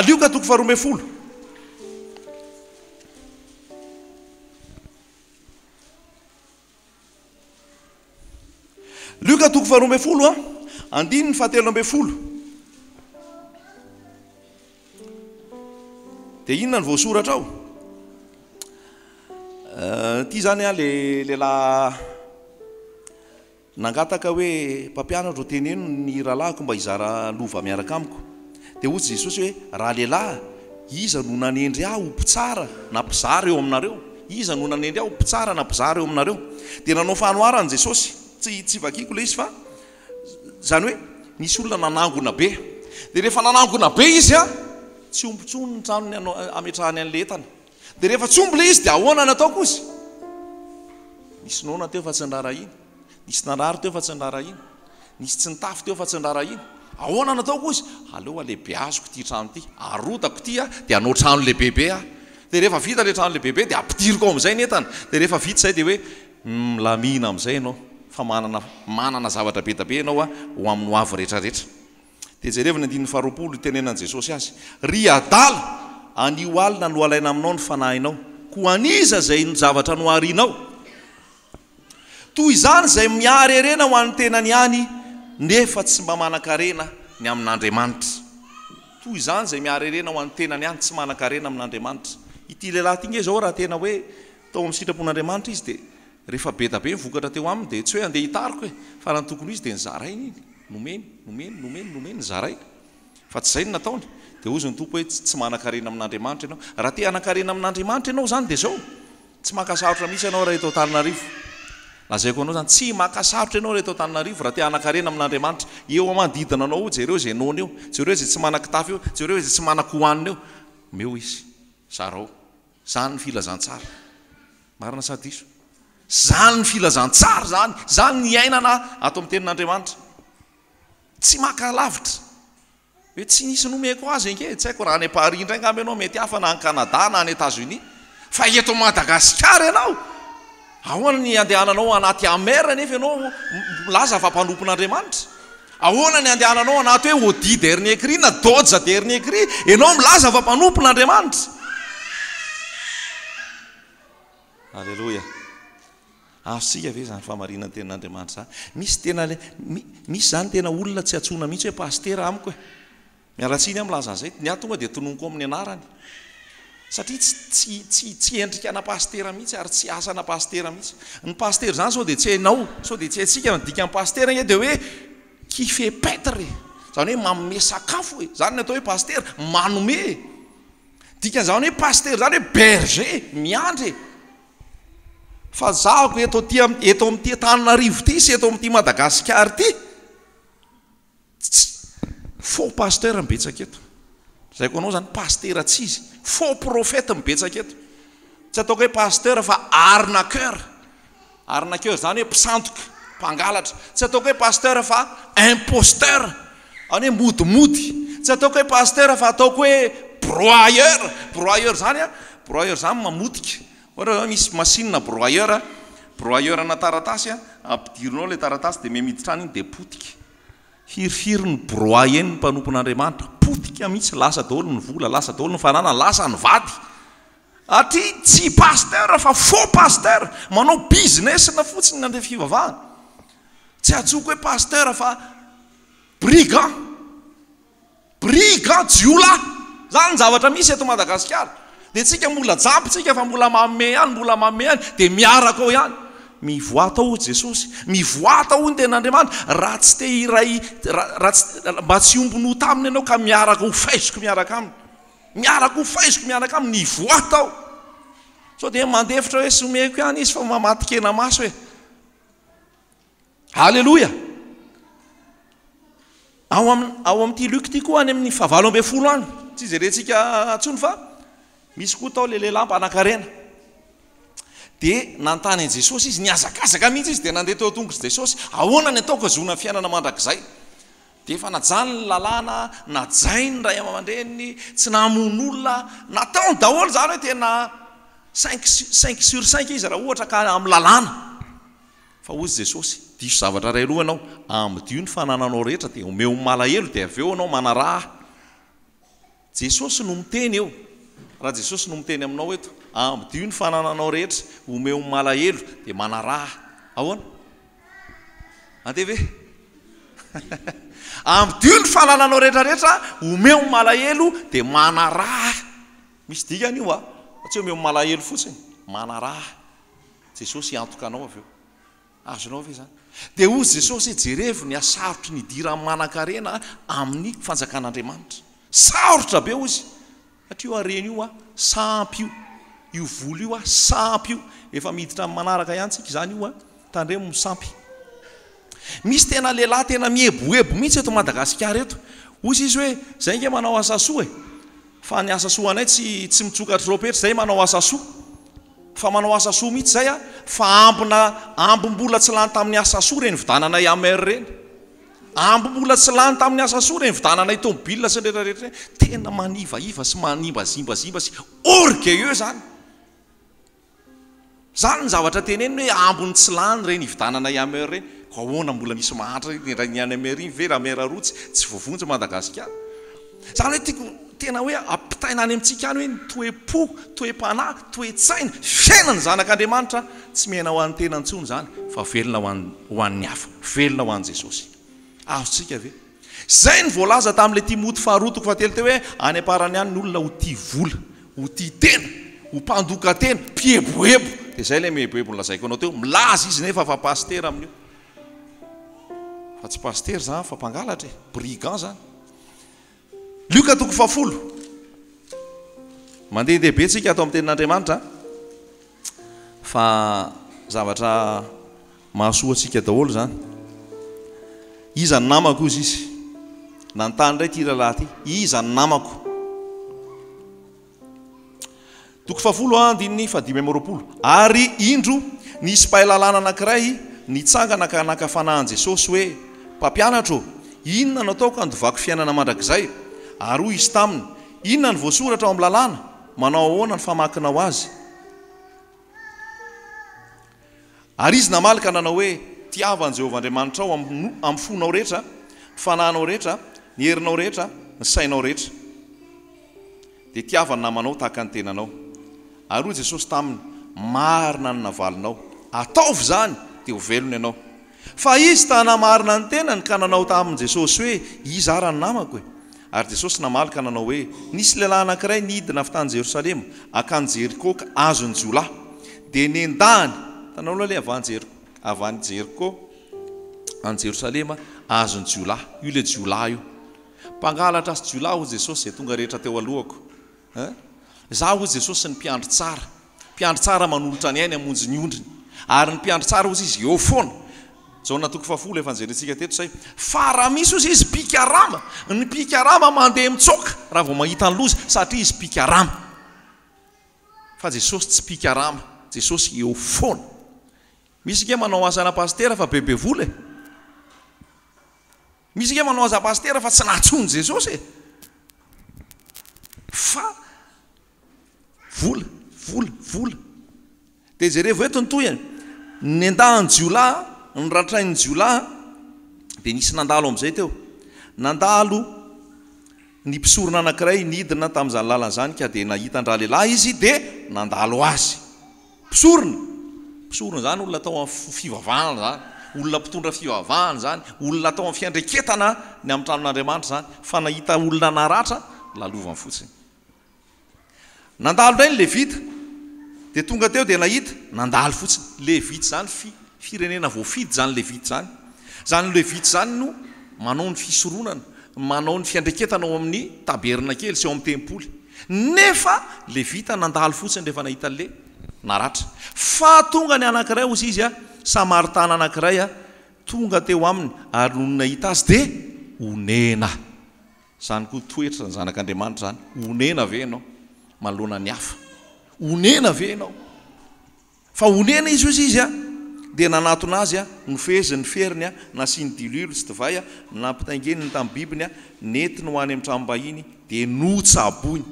Lioka 12. Lioka 12 andininy 17. Dia inona ny voasoratra ao? Ty zany a lehilahy nangataka hoe mpampianatra teneno ny rahalahiko mba hizara lova miaraka amiko. Dia ohatsy Jesosy hoe raha lehilahy, iza no nanendry aho mpitsara na mpizara eo aminareo? Iza no nanendry aho mpitsara na mpizara eo aminareo? Dia nanao fanoharany Jesosy, tsy vakiako le izy fa zany hoe nisy olona nanangona be. Dia rehefa nanangona be izy a, tsy ombotsony ny tranony ametrahany an'le entana. Dia rehefa tsy omby le izy dia ahoana nataoko izy? Nisy noana teo fa tsy ndrara iny, nisy narary teo fa tsy ndrara iny, nisy tsy nitafy teo fa tsy ndrara iny. Ahoana nataoko izy? Aleo alehibe azoko ty trano ty, arotako ty a, dia anao trano lehibebe a. Dia rehefa vita le trano lehibebe dia ampidiriko amin'izay ny entana. Dia rehefa vita izay dia hoe milamina amin'izay ianao, fa manana zavatra be da be ianao a ho amin'ny ho avy rehetrarehetra. Dia jerevana 20 tenenan'i Jesosy azy, ry adala, anio alina no alaina aminao ny fanahinao, koa aniza zay ny zavatra noharianao. Toy izany zay miharerena ho an'ny tenany any, nefa tsy mba manan-karena ny amin'Andriamanitra. Toy izany zay miharerena ho an'ny tenany any, tsy manan-karena amin'Andriamanitra. Ity lehilahy ty nge zao raha tena hoe tao amin'ny sitrapon'Andriamanitra izy, dia rehefa be da be mivokatra teo aminy, dia tsy hoe andeha hitariko e, fa raha ny tokony izy dia nyzarainy iny, nomeny nyzarainy, fa tsy zay ny nataony. Dia ozy ny tompo hoe tsy manan-karena amin'Andriamanitra ianao. Raha te hanan-karena amin'Andriamanitra ianao zany dia zao, tsy makasarotra mihitsy ianao raha eto Antananarivo. Lazaiko anao zany, tsy makasarotra ianao reto Antananarivo raha te hanan-karena amin'Andriamanitra. Eo amanodidina anao jereo zay nona eo, jereo zay tsy manan-kitafy eo, jereo zay tsy manan-kohanina eo, meo izy sarao. Zany ny filazantsara, marina sa diso? Zany ny filazantsara, zany ny iainana ato amin'ny tenin'Andriamanitra. Tsy makalavitra hoe tsy nisy nomeko azy nke, tsy haiko raha any Paris indray angamba ianao mety hafa, na any Canada na any États-Unis, fa eto Madagasikara ianao, ahoana ny andehananao anaty amer nefa ianao milaza fa mpanompon'Andriamanitra? ahoana ny andehananao anaty hoe audit dernier cri na doja dernier cri, ianao milaza fa mpanompon'Andriamanitra. Alleloia. Sika ve zany famarinana ny tenin'Andriamanitra zany. Misy zany tena olona tsy atsona mihitsy hoe pastera amiko e. Mialatsiny milaza zay. Ny tonga dia tononoko amin'ny anarany. Satria tsy endrikana pastera mihitsy ary tsy asana pastera mihitsy. Ny pastera zany sao dia tsy hainao, sao dia tsy haitsika midika amin'ny pastera dia hoe qui fait paître, zany hoe manome sakafo e. Zany ny atao hoe pastera, manome. Dikan'izany hoe pastera zany hoe berger, miandry. Fa zahako eto amin'ity Antananarivo ity sy eto amin'ity Madagasikara ity, faux pasteur mibetsaka eto. Zay koa anao zany pastera tsy izy, faux prophète mibetsaka eto. Tsy ataoko hoe pasteur fa arnaqueur. Arnaqueur zany hoe mpisandoka, mpangalatra. Tsy ataoko hoe pasteur fa imposteur, any hoe modimody. Tsy ataoko hoe pasteur fa ataoko hoe broyeur. Broyeur zany mamodika. Ohatra misy machine broyeur na taratasy ampidirinao le taratasy dia miditra any iny dia potika. Hirifiry ny broye eny ny mpanompon'Andriamanitra, potika mihitsy, lasa daholo ny vola, lasa daholo ny fanana, lasa ny vady. Aty tsy pasteur fa faux pasteur, manao business na fotsiny ny andeha fivavahana. Tsy atsoko hoe pasteur fa brigand jiola. Zany ny zavatra misy eto Madagasikara. Dia tsika mbola jampy tsika fa mbola maome ihany dia miaraka ao ihany. Mivoata ao Jesosy, mivoata ao ny tenin'Andriamanitra. Raha tsy te iray, mba tsy ombino taminy ianao ka miaraka ho faiziko miaraka aminy. Miaraka ho faiziko miaraka aminy, mivoata ao. Sao dia mandefitra hoe someko ihany izy fa mamatikena maso hoe. Halleloia. Ao amin'ity Luc ity koa any amin'ny 7:20 any. Tsy jerentsika atsony fa misy koa tao le lehilahy mpanan-karena. Dia nantany an'i Jesosy izy, niazakazaka mihitsy izy dia nandeha teo tongotra Jesosy. Ahoana ny ataoko azona fiainana mandrakizay? Dia efa najany ny lalàna, najainy ny ray aman-dreniny, tsy namono olona, nataony daholo zany hoe tena 5/5 izy raha ohatra ka amin'ny lalàna. Fa hozy Jesosy, diso zavatra ray aloha ianao, amdio ny fanananao rehetra dia omeo malahelo dia avy eo anao manaraha. Jesosy no miteny eo. Raha Jesosy no miteny aminao eto, amdio ny fanananao rehetra, omeo malahelo dia manaraha. Ahoana? Anteve? Amdio ny fanananao rehetrarehetra, omeo malahelo dia manaraha. Misy dikany io tsy omeo malahelo fotsiny, manaraha. Jesosy antoka anao avy eo. Azonao ve zany? Dia hozy Jesosy jerevo ny asarotry ny dira manan-karena amin'ny fanjakan'Andriamanitra. Sarotra be hozy. Satria io hareny io sampy io. Io volo io sampy io. Efa miditra amin'ny manaraka ihany tsika izany io tandremo misampy. Misy tena lehilahy tena mieboebo mihitsy eto Madagasikara eto. Hozy izy hoe zay nge manao asa soa e. Fa ny asa soa anay tsy mitsoka tropetra, zay manao asa soa. Fa manao asa soa mihitsy zay fa ambom-bola tsy lany tamin'ny asa soa reny vidananay amer reny. Ambom-bola tsy lany tamin'ny asa soa reny vidananay tomobile sy rehetrarehetra reny. Tena manivaiva sy manimbazimba sy orgueilleux zany. Zany ny zavatra teneny hoe ambony tsy lany reny vidananay amer reny. Ka ahoana mbola misy mahantra ny any amer iny ve raha mera rotsy tsy voavonjy Madagasikara. Zany hoe tiako tena hoe ampitaina any amintsika any hoe toe-po, toe-panahy, toe-tsaina, fiainana zanak'Andriamanitra tsy mihena ho an'ny tena antsony zany fa velona ho an'ny hafa, velona ho an'i Jesosy. Azontsika ve? Zay ny voalaza tamin'ilay Timoty 2:7 teo hoe any am-parany any ny olona ho tia vola, ho tia tena, ho mpandoka tena, mpieboebo. Dia zay ilay mieboebo nolazaiko anao teo, milaza izy nefa fa pastera amin'io. Fa tsy pastera zany fa mpangalatra e, brigand zany. Luka 10:10. Mandehandehibe tsika atao amin'ny tenin'Andriamanitra fa zavatra mahasoa antsika daholo zany. Iza ny namako izy? Nantany indray ty lalahy ty. Iza ny namako? 10:15. Ary indro nisy mpahalalana anankiray nitsangana ka nakafanahany Jesosy hoe mpampianatro, inona no ataoko handovako fiainana mandrakizay? Ary hoy izy taminy, inona ny voasoratra ao amin'ny lalàna? Manao ahoana ny famakinao azy? Ary izy namaly ka nanao hoe tiavan'i Jehovah Andriamanitra ao amin'ny fonao rehetra, fananao rehetra ny herinao rehetra ny sainao rehetra dia tiavany namanao tahaka ny tenanao ary hoy Jesosy taminy marina ny navalinao ataovy zany dia ho velona ianao fa izy tanamarina ny tenany ka nanao tamin'i Jesosy hoe iza ara ny namako e ary Jesosy namaly ka nanao hoe nisy lehilahy anankiray nidina avy tany Jerosalema akany Jeriko ka azony jiolahy dia nendany tanao aloha le avy any Jeriko any Jerosalema azony jiolahy io le jiolahy io mpangalatra azy jiolahy ho Jesosy zay tonga rehetra teo alohako za ho Jesosy ny mpiandry tsara manolotra ny ainy amonjy ny ondriny ary ny mpiandry tsara ozy izy eo foana Jaona toko fafolo efa nijerentsika teto say fa raha misy ozy izy pikarama ny pikarama mandeha mitsoka raha vao mahita ny loza satria izy pikarama fa Jesosy tsy pikarama Jesosy eo foana misy ke manao asana pastera fa bebe vola misy ke manao asa pastera fa tsy nahatsony Jesosy fa vola dia jereo eto ny toyany ny andahany jiolahy ny ratrain'ny jiolahy dia nisy nandalo amin'izay teo nandalo ny mpisorona anankiray nidina tamin'izany lalan'izany ka dia nahita-ndra lehilahy izy dia nandalo azy mpisorona zany olona atao amin'ny fivavahana zany olona mpitondra fivavahana zany olona atao amin'ny fiandreketana ny amin'ny tranon'Andriamanitra zany fa nahita olona naratra lalovany fotsiny nandalo indray ny levita dia tonga teo dia nahita nandalo fotsiny levita zany firenena voafidy zany levita zany levita zany no manao ny fisoronana manao ny fiandreketana ao amin'ny taberna kely sy ao amin'ny tempoly nefa levita nandalo fotsiny rehefa nahita le naratra fa tonga ny anankiray ozy izy samaritana anankiray tonga teo aminy ary no nahita azy dia onena zany koa toetra ny zanak'Andriamanitra zany onena ve ianao manoloana ny hafa onena ve ianao fa onena izy ozy izy dia nanatona azy nofezy ny feriny nasiany dililo sy divay nampitaingeniny tamin'ny bibiny nentiny ho any amin'ny tranombahiny dia notsaboiny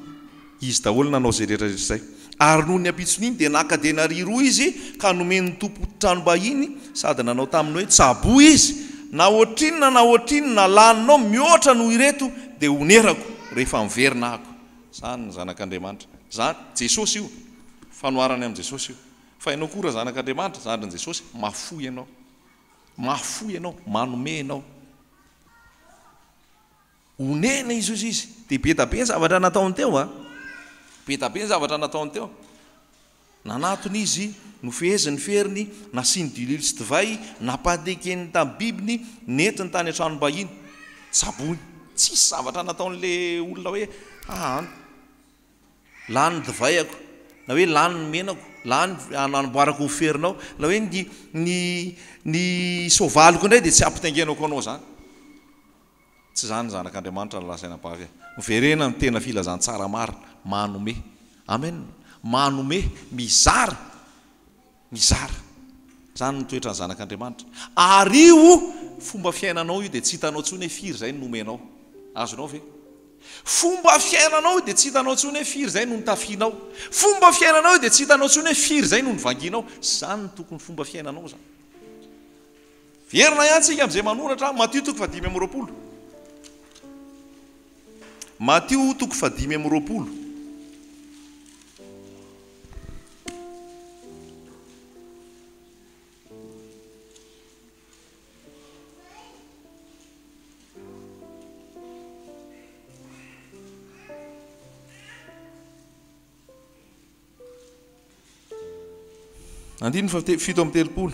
izy daholo nanao zay rehetra zay ary noho ny ampitson'iny dia nakadenary roa izy ka nomeny tompo tranombahiny sady nanao taminy hoe tsabo izy na ohatrinina laninao mihoatra noho ireto dia onerako rehefa miverina ako zany ny zanak'Andriamanitra zany Jesosy io fanoarany amin'i Jesosy io fa ianao koa raha zanak'Andriamanitra zandriny Jesosy mafoy ianao manome ianao onena izy ozy izy dia betabe ny zavatra nataony teo nanatony izy nofeheziny feriny nasiany dililo sy divay nampadekeniny tamin'ny bibiny nentiny tany an-tranombahiny tsabony tsisy zavatra nataon'le olona hoe lany divayako na hoe lany ny menako lany anamboarako ny ferinao na hoe ny sovaliko indray dia tsy ampitaingenako anao zany tsy zany zanak'Andriamanitra nolasainam-pavy miverena ny tena filazantsara marina manome amen manome mizara zany nitoetra ny zanak'Andriamanitra ary io fomba fiainanao io dia tsy hitanao tsony hoe firy zay nomenao azonao ve fomba fiainanao dia tsy hitanao tsony hoe firy zay no nitafianao fomba fiainanao dia tsy hitanao tsony hoe firy zay no nivanginao zany tokony fomba fiainanao zany verina ihany tsika amin'izay manoratra Matthieu toko 5:20 Matthieu toko 5:20 7:30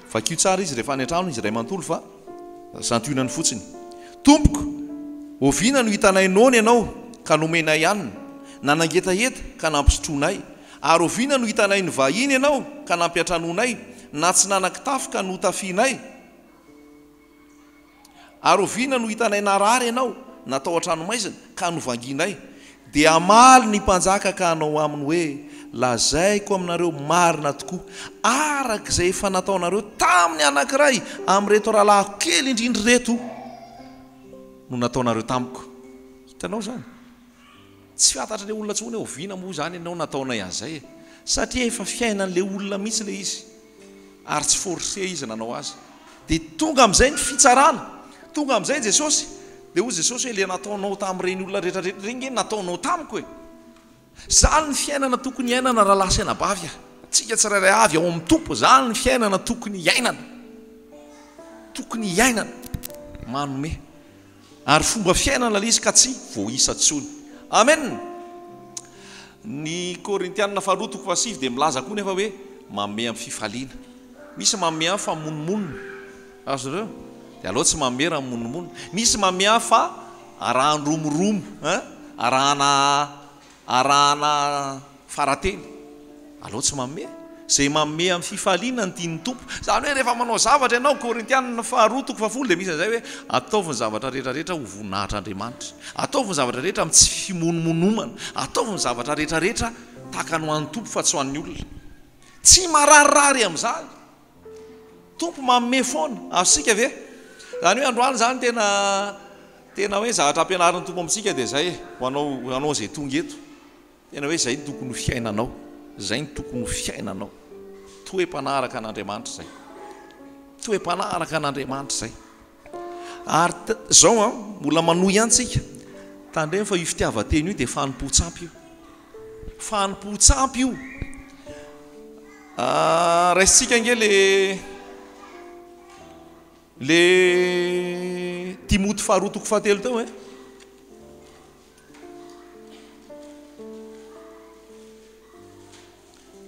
fa kio tsara izy rehefa any an-trano izy ray manontolo fa santionany fotsiny tompoko oviana no hitanay nony ianao ka nomenay hanina na nangetaheta ka nampisotroanay ary oviana no hitanay ny vahiny ianao ka nampiatranonay na tsy nanan-kitafy ka notafianay ary oviana no hitanay narary ianao natao an-tranomaizina ka novanginay dia amaly ny mpanjaka ka hanao aminy hoe lazaiko aminareo marina tokoa arak'izay efa nataonareo tamin'ny anankiray amin'reto rahalahiko kely indrindry reto no nataonareo tamiko hitanao zany tsy fantatra le olona tsony hoe oviana moa zany ianao nataonay an'izay satria efa fiainan'le olona mihitsy le izy ary tsy forcé izy nanao azy dia tonga amin'izay ny fitsarana tonga amin'izay Jesosy dia hoy Jesosy hoe le nataonao tamin'ireny olona rehetrarehetra reny nge nataonao tamiko e zany ny fiainana tokony iainana raha lasy anabavy a tsika tsirairay avy ao amin'ny tompo zany ny fiainana tokony iainana manome ary fomba fiainana le izy ka tsy voaisa-tsony amen. Ny Korintianina 4:7 dia milaza koa nefa hoe manome amin'ny fifaliana misy manome amin'ny fa monomonina azo reo dia aloha tsy manome raha monomonina misy manome amin'ny fa arahany romoromo arahana farateny aloha tsy manome zay manome amin'ny fifaliana ny tiany tompo zany hoe rehefa manao zavatra ianao Korintianina 4:10 dia misy an'izay hoe ataovy ny zavatra rehetrarehetra ho voninahitr'Andriamanitra ataovy ny zavatra rehetra amin'ny tsy fimonomonomana ataovy ny zavatra rehetrarehetra tahaka ny ho an'ny tompo fa tsy ho an'ny olona tsy mararirary amin'izany tompo manome foana azosika ve zany hoe androany zany tena hoe zavatra ampianarin'ny tompo amintsika dia zay ho anao zay tonga eto tena hoe zay ny tokony ho fiainanao zay ny tokony ho fiainanao toe-panaraka an'Andriamanitra zay toe-panaraka an'Andriamanitra zay ary zao a mbola manohy ihanytsika tandremo fa io fitiavan-teny io dia fanompo-tsampy io fanompo-tsampy io raisitsika nge le Timoty 4:7 tao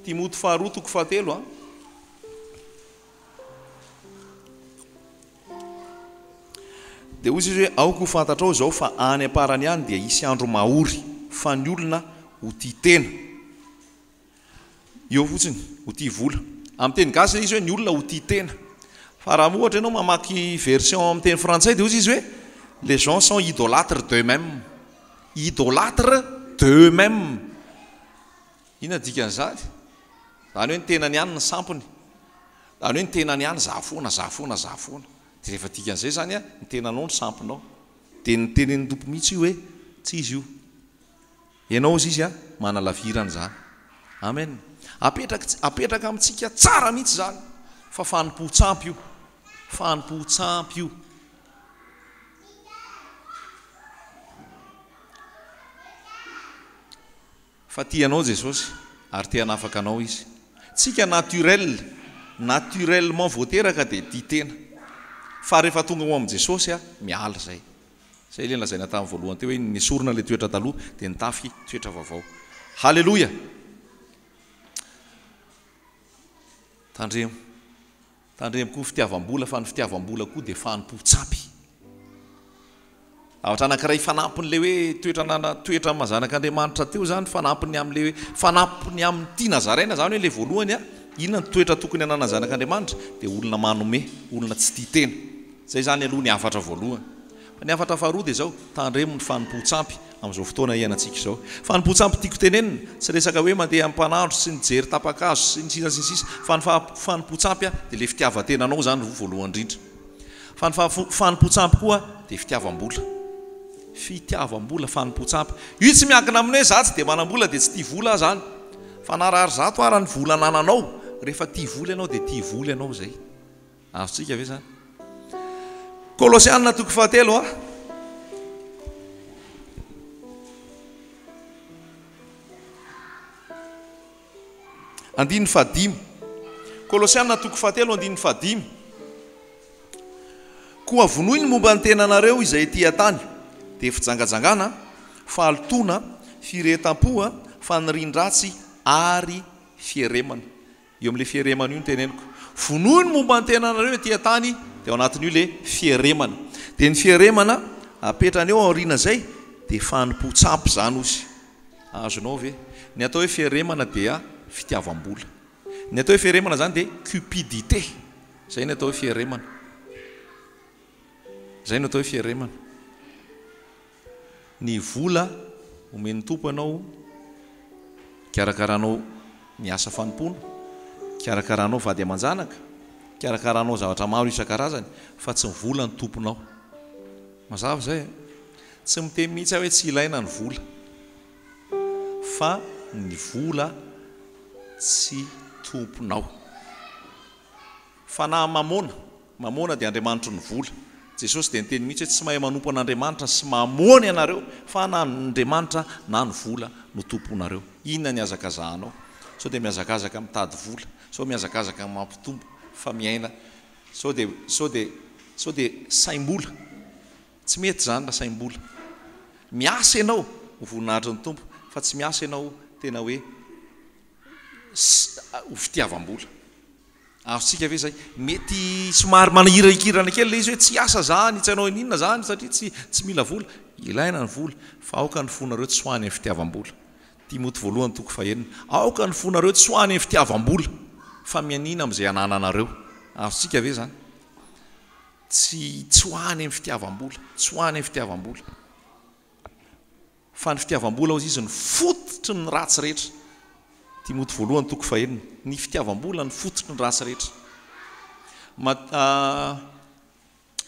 Timoty 4:7 dia hozy izy hoe aoko ho fantatrao zao fa any amparany any dia isy andro mahory fa ny olona ho tia tena eo fotsiny ho tia vola amin'ny teny gasy izy hoe ny olona ho tia tena fa raha ohatra ianao mamaky version amin'ny teny frantsay dia hozy izy hoe les gens sont idolâtres d'eux-mêmes ina dikan'izany zany hoe ny tenany ihany ny sampony zany hoe ny tenany ihany zafoana dia rehefa dikan'izay zany a ny tenanao ny sampinao dia ny tenen'ny tompo mihitsy io hoe tsy izy io ianao izy izy a manalavirana zany amen apetraka amintsika tsara mihitsy zany fa fanompo-tsampy io fa tianao Jesosy ary te-hanafaka anao izy tsika naturellement voateraka dia tia tena fa rehefa tonga ho amin'i Jesosy a miala zay le lazaina tamin'ny voalohany teo hoe nisorona le toetra taloha dia nitafy toetra vaovao halleloja tandremo koa fitiavam-bola fa ny fitiavam-bola koa dia fanompo-tsampy avatra anankiray fanampin'le hoe toetra mazanak'Andriamanitra teo zany fanampiny amin'le hoe fanampiny amin'ny tia nazaraina zany hoe le voalohany a inona ny toetra tokony anana zanak'Andriamanitra dia olona manome olona tsy tia tena zay zany aloha ny afatra voalohany fa ny afatra faharoa dia zao tandremo ny fanompo-tsampy amin'izao fotoana iainantsika izao fanompo-tsampy tiako tenenina tsy resaka hoe mandeha ampanandro sy ny jery tapakazo sy ny sisa fa ny fanompo-tsampy a dia le fitiavan-tenanao zany voalohany indrindra fa ny fanompo-tsampy koa dia fitiavam-bola fanompo-tsampy io tsy miankina amin'ny hoe za tsy dia manam-bola dia tsy tia vola zany fa narary zato ara ny vola nananao rehefa tia vola ianao dia tia vola ianao zay azotsika ve zany Kolosianina 3:7 5 Kolosianina 3:7 5 koa vonoiny momba ny tenanareo izay tia tany dia fijangajangana fahalitoana firetam-po fanirian-dratsy ary fieremana eo amin'le fieremana io ny teneniko vonoiny momba ny tenanareo tia tany dia ao anatin'io le fieremana dia ny fieremana apetrany eo aoriana zay dia fanompo-tsampy zany ozy azonao ve ny atao hoe fieremana dia fitiavam-bola ny atao hoe fieremana zany dia cupidité zay ny atao hoe fieremana ny vola omeny tompo ianao karakaranao ny asa fanompona karakaranao vady aman-janaka karakaranao zavatra maro isan-karazany fa tsy vola ny tomponao mazava zay tsy miteny mihitsy hoe tsy ilaina ny vola fa ny vola tsy tomponao fa na mamona dia Andriamanitra ny vola. Jesosy dia niteny mihitsy hoe tsy mahay manompo an'Andriamanitra sy mamony ianareo fa na Andriamanitra na ny vola no tomponareo. Inona ny azakazahanao? Sao dia miazakazaka mitady vola, sao miazakazaka mampitombo fa miaina, sao dia saim-bola. Tsy mety zany na saim-bola. Miasa ianao ho voninahitry ny tompo fa tsy miasa ianao tena hoe ho fitiavam-bola. Azontsika ve zay? Mety somary manahirahikirana kely ilay izy hoe tsy asa zany, tsy hanao inona zany satria tsy mila vola. Ilaina ny vola fa aoka ny fonareo tsy ho any amin'ny fitiavam-bola. Timoty 1:9. Aoka ny fonareo tsy ho any amin'ny fitiavam-bola fa mianina amin'izay anananareo. Azontsika ve zany? Tsy ho any amin'ny fitiavam-bola, tsy ho any amin'ny fitiavam-bola. Fa ny fitiavam-bola hozy izy ny fototry ny ratsy rehetra. Timoty 1:9. Ny fitiavam-bola ny fototry ny ratsy rehetra.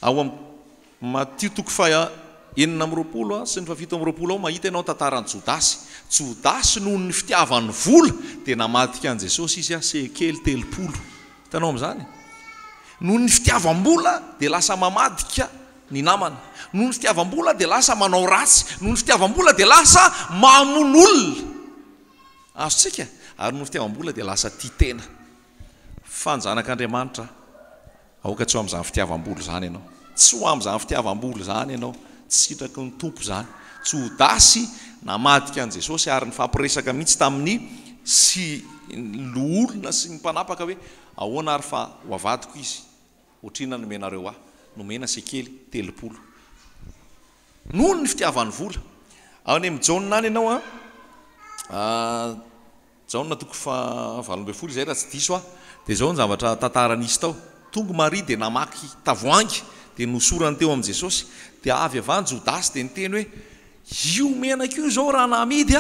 Ao amin'ny Matthieu 9:20 sy ny 7:20 mahita ianao tantaran'i Jodasy. Jodasy noho ny fitiavany vola dia namadika an' Jesosy izy sekely 30. Hitanao amin'izany? Noho ny fitiavam-bola dia lasa mamadika ny namana. Noho ny fitiavam-bola dia lasa manao ratsy. Noho ny fitiavam-bola dia lasa mamono olona. Azontsika? Ary noho ny fitiavam-bola dia lasa tia tena. Fa ny zanak'Andriamanitra aoka tsy ho amin'izany fitiavam-bola zany ianao. Tsy ho amin'izany fitiavam-bola zany ianao. Tsy sitraky ny tompo zany. Jodasy namadika an' Jesosy ary nifampiresaka mihitsy tamin'ny sy olona sy ny mpanapaka hoe ahoana ary fa ho avadiko izy. Otrina nomenareo ahy. Nomena sekely 30. Noho ny fitiavany vola. Ao any amin'ny Jaona any ianao Jaona 12 izay raha tsy diso a. Dia zao ny zavatra tantaran'izy tao. Tonga Maria dia namaky tavoahangy dia nosorany teo amin'i Jesosy. Dia avy avany Jodasy dia niteny hoe io menaka io zao raha namidy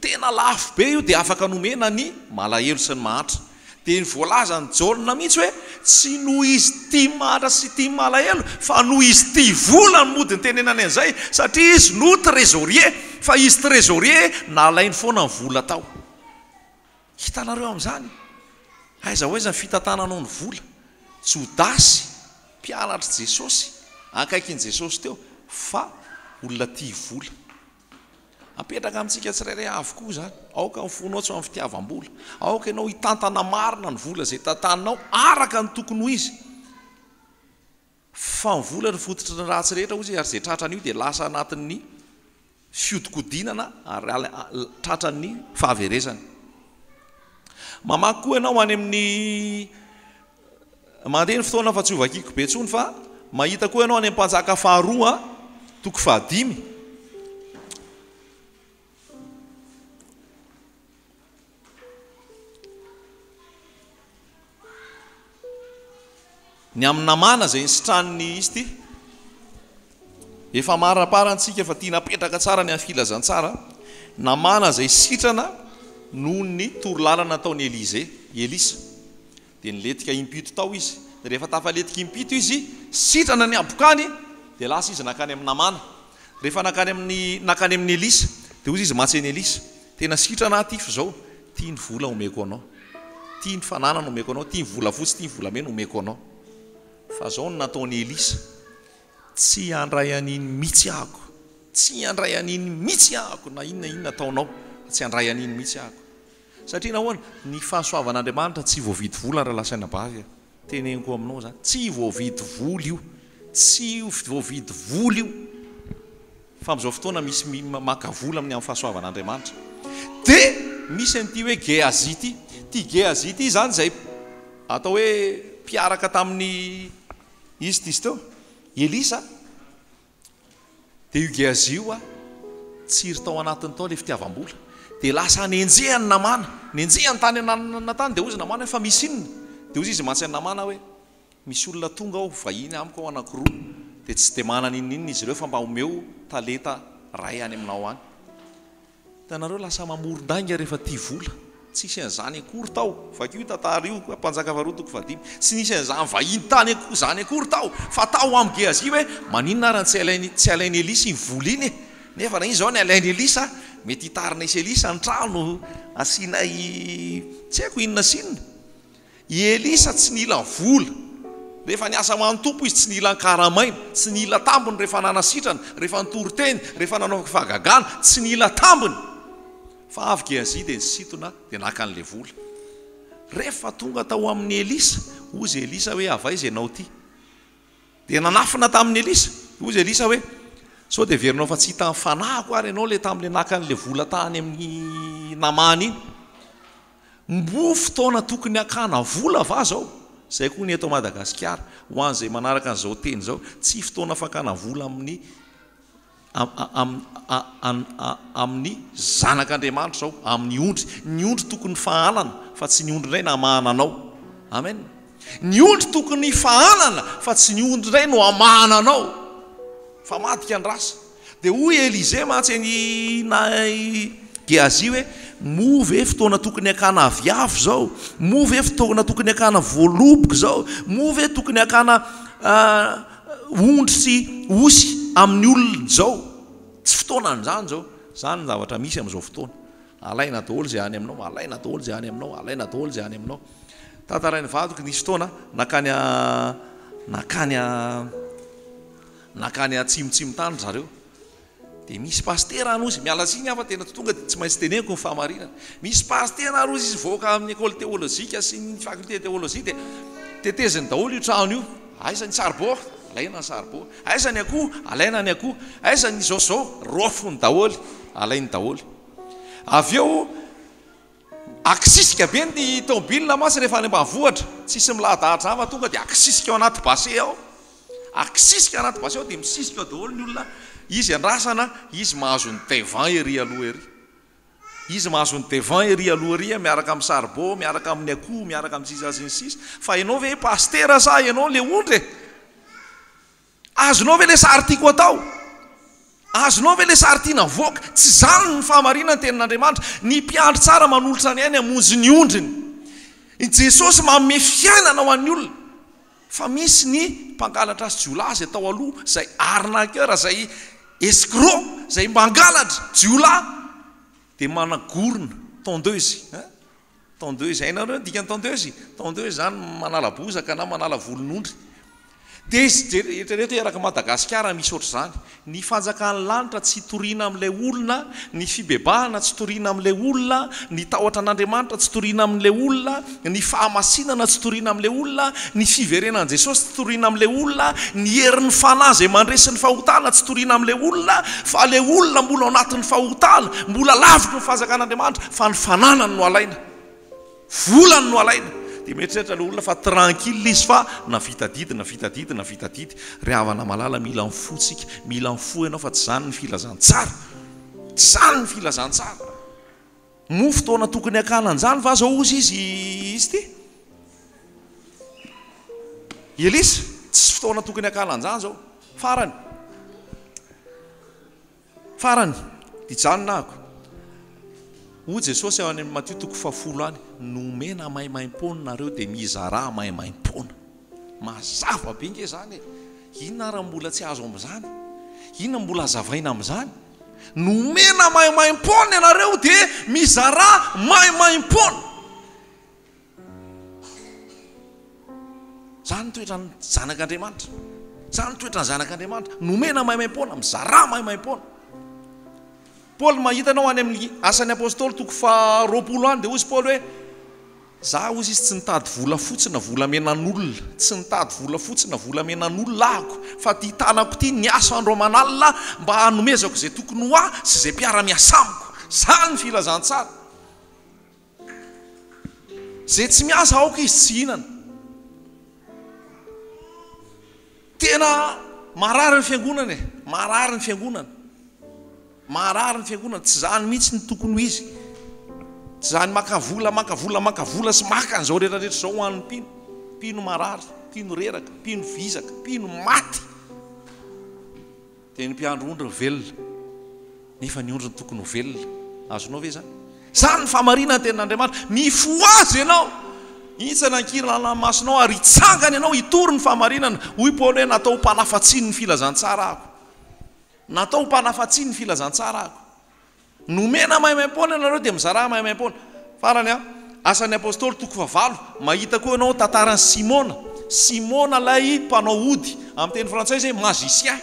tena lafo be io dia afaka nomena ny malahelo sy ny mahatra. Dia voalaza ny Jaona mihitsy hoe tsy noho izy tia mahatra sy tia malahelo fa noho izy tia vola ny mody ny tenenany an'izay satria izy no trésorier fa izy trésorier nalainy foana ny vola tao. Hitanareo amin'izany? Aiza ho aiza ny fitantananao ny vola. Jodasy mpianatra Jesosy akaikin'i Jesosy teo fa olona tia vola. Apetraka amintsika tsirairay avokoa zany. Aoka ny fonao tsy ho amin'ny fitiavam-bola. Aoka ianao hitantana marina ny vola izay tantananao araka ny tokony ho izy. Fa ny vola ny fototry ny ratsy rehetra hozy ary izay tratran'io dia lasa anatin'ny fiodikodinana ary tratran'ny fahaverezana. Mamaky koa ianao any amin'ny mandeha ny fotoana fa tsy ho vakiako be intsony fa mahita koa ianao any amin'ny mpanjaka faharoa 5. Ny amin'ny namana izay nisitraniny izy ty. Efa maraparantsika fa tia napetraka tsara ny amin'ny filazantsara. Namana izay sitrana noho ny torolalana nataon'ny Elisa. Dia niletika impito tao izy. Dia rehefa tafaletika impito izy, sitrana ny abokany, dia lasa izy nakany amin'ny namana. Rehefa nakany amin'ny Elisa, dia hozy izy matseny Elisa. Tena sitrana ty fa zao, tia ny vola omeko anao. Tia ny fananana omeko anao, tia ny vola fotsy, tia ny volamena omeko anao. Fa zao ny nataon'ny Elisa. Tsy handray an'iny mihitsy ahako. Tsy handray an'iny mihitsy ahako na inona ataonao. Tsy handray an'iny mihitsy ahako. Satria nahoana ny fahasoavan'Andriamanitra tsy voavidy vola raha lasaina bavy. Teneniko aminao zany. Tsy voavidy vola io. Tsy voavidy vola io. Fa amin'izao fotoana misy maka vola amin'ny fahasoavan'Andriamanitra. Dia misy an'ity hoe Gehazi ity. Ty Gehazi ity zany izay atao hoe mpiaraka tamin'ny izy teo Elisa. Dia io Gehazi io tsiry tao anatiny tao ilay fitiavam-bola. Dia lasa nenjehany namana. Nenjehany tany ananana tany dia hozy namana fa misy inona. Dia hozy izy mantsy namana hoe misy olona tonga ao vahiny amiko ao anankiroa. Dia tsy dia manana inona izy ireo fa mba omeo talenta ray any aminao any. Hitanareo lasa mamoron-danga rehefa tia vola. Tsy nisy an'izany akory tao. Vakio tantara io mpanjaka faharoa 5. Tsy nisy an'izany vahiny tany zany akory tao. Fa tao amin'ny Gehazi hoe maninona ary tsy alain'ny Elisa iny vola iny. Nefa na iny zao ny alain'ny Elisa mety hitarina isy Elisa ny trano asiana tsy haiko inona sinona. Elisa tsy nila vola rehefa niasa mantompo izy tsy nila karamaina tsy nila tambony rehefa nanasitrana rehefa nitoryteny rehefa nanao fagagana tsy nila tambony fa avy Gehazi dia nisitona dia naka an'ilay vola rehefa tonga tao amin'ny Elisa ozy Elisa hoe avay izay nao ty dia nanafina tamin'ny Elisa ozy Elisa hoe sao dia verinao fa tsy hita fanahiko ary ianao le tamin'le naka an'le vola tany amin'ny namany iny mbo fotoana tokony akana vola va zao zay koa ny eto Madagasikara ho an'izay manaraka an'izao teny zao tsy fotoana fakana vola amin'ny amin'ny zanak'Andriamanitra zao amin'ny ondry ny ondry tokony fahanana fa tsy ny ondry indray namahana anao amen ny ondry tokony fahanana fa tsy ny ondry indray no amahana anao fa madika andrasa dia hoy Elize mahatsy ny Gehazi hoe move fotoana tokony akana aviavy zao move fotoana tokony akana voaloboka zao move tokony akana ondry sy osy amin'ny olona zao tsy fotoana an'izany zao zany ny zavatra misy amin'izao fotoana alaina daholo zay any aminao alaina daholo zay any aminao alaina daholo zay any aminao tantarainy vadiko nisy fotoana nakany atsimotsimo tany zareo dia misy pastera anozy mialatsiny afa tena tonga dia tsy maintsy teneniko ny fahamarinana misy pastera anozy izy voaka amin'ny école théologique sy ny faculté théologie dia teteziny daholo io trano io aiza ny sarbo alaina ny sarbo aiza ny akoho alaina ny akoho aiza ny zaozao rofony daholo alainy daholo avy eo akisisika be ny tomobile masy rehefa any ambanivohitra tsisy milahadahatra fa tonga dia akisisika ao anaty base ao akisisika anaty base ao dia misisika ao daholo ny olona izy andrasana izy mahazo ny devant ery aloha ery izy mahazo ny devant ery aloha ery miaraka amin'ny sarbo miaraka amin'ny akoho miaraka amin'ny sisa ny sisa fa ianao ve pastera sa ianao le ondry azonao ve le sary tiako atao azonao ve le sary tiana voaka tsy zany ny fahamarinana ny tenin'Andriamanitra ny mpiandry tsara manolotra ny ainy hamonjy ny ondriny Jesosy manome fiainana ho an'ny olona fa misy ny mpangalatra azy jiolahy zay tao aloha zay arnaqueur zay escroc zay mangalatra jiolahy dia managorona tondeuse tondeuse hainareo dikany tondeuse zany manala bozaka na manala volon'ondry dia izy eritrereto eraka Madagasikara misy ohatr' zany ny fanjakan'ny lanitra tsy toriana amin'ilay olona ny fibebahana tsy toriana amin'ilay olona ny tahotra an'Andriamanitra tsy toriana amin'ilay olona ny fahamasinana tsy toriana amin'ilay olona ny fiverenan'i Jesosy tsy toriana amin'ilay olona ny herin'ny fanahy zay mandresy ny fahotana tsy toriana amin'ilay olona fa ilay olona mbola ao anatin'ny fahotana mbola lavitra ny fanjakan'Andriamanitra fa ny fananany no alaina volany no alaina dia mieritreritra ilay olona fa tranquille izy fa navita didy ry havana malala mila mifotsika mila mifo ianao fa tsy zany ny filazantsara tsy zany ny filazantsara mo fotoana tokony akana an'izany fa zao ozy izy ty Elisa tsy fotoana tokony akana an'izany zao farany dijanonako hoy Jesosy ao any amin'ny Matthieu 10 any nomena maimaim-pony nareo dia mizara maimaim-pona mazava be nge zany inona raha mbola tsy azo amin'izany inona mbola azavaina amin'izany nomena maimaim-pona ianareo dia mizara maimaim-pona zany toetra ny zanak'Andriamanitra zany toetra ny zanak'Andriamanitra nomena maimaim-pona mizara maimaim-pona Paul mahitanao any amin'ny asan'ny apôstôly 2 any dia ozy Paul hoe za ozy izy tsy nitady vola fotsina volamenan'olona tsy nitady vola fotsina volamenan'olona ahako fa ty tanako ty ny aso andro aman'alina mba hanomezako zay tokony ho ahy sy zay mpiara-miasa amiko zany ny filazantsara zay tsy miasa aoka izy tsy hinana tena marary ny fiangonana marary ny fiangonana tsy zany mihitsy ny tokony ho izy tsy zany maka vola sy maka an'izao rehetrarehetra zao ho an'ny mpino marary mpino reraka mpino vizaka mpino maty dia ny mpiandro ondry velona nefa ny ondry ny tokony ho velona azonao ve zany zany ny fahamarinana tenin'Andriamanitra mifo azy ianao itsy nankirana masonao ary hitsangany ianao hitory ny fahamarinana hoy Paul hoe natao mpanafatsiny ny filazantsara ako natao mpanafatsiny ny filazantsara ako nomena maimaim-pona ianareo dia mizara maimaim-pona farany Asan'ny apôstôly toko 9 mahita koa ianao tantarany Simona lay mpanao ody amin'ny teny frantsay zay magicien.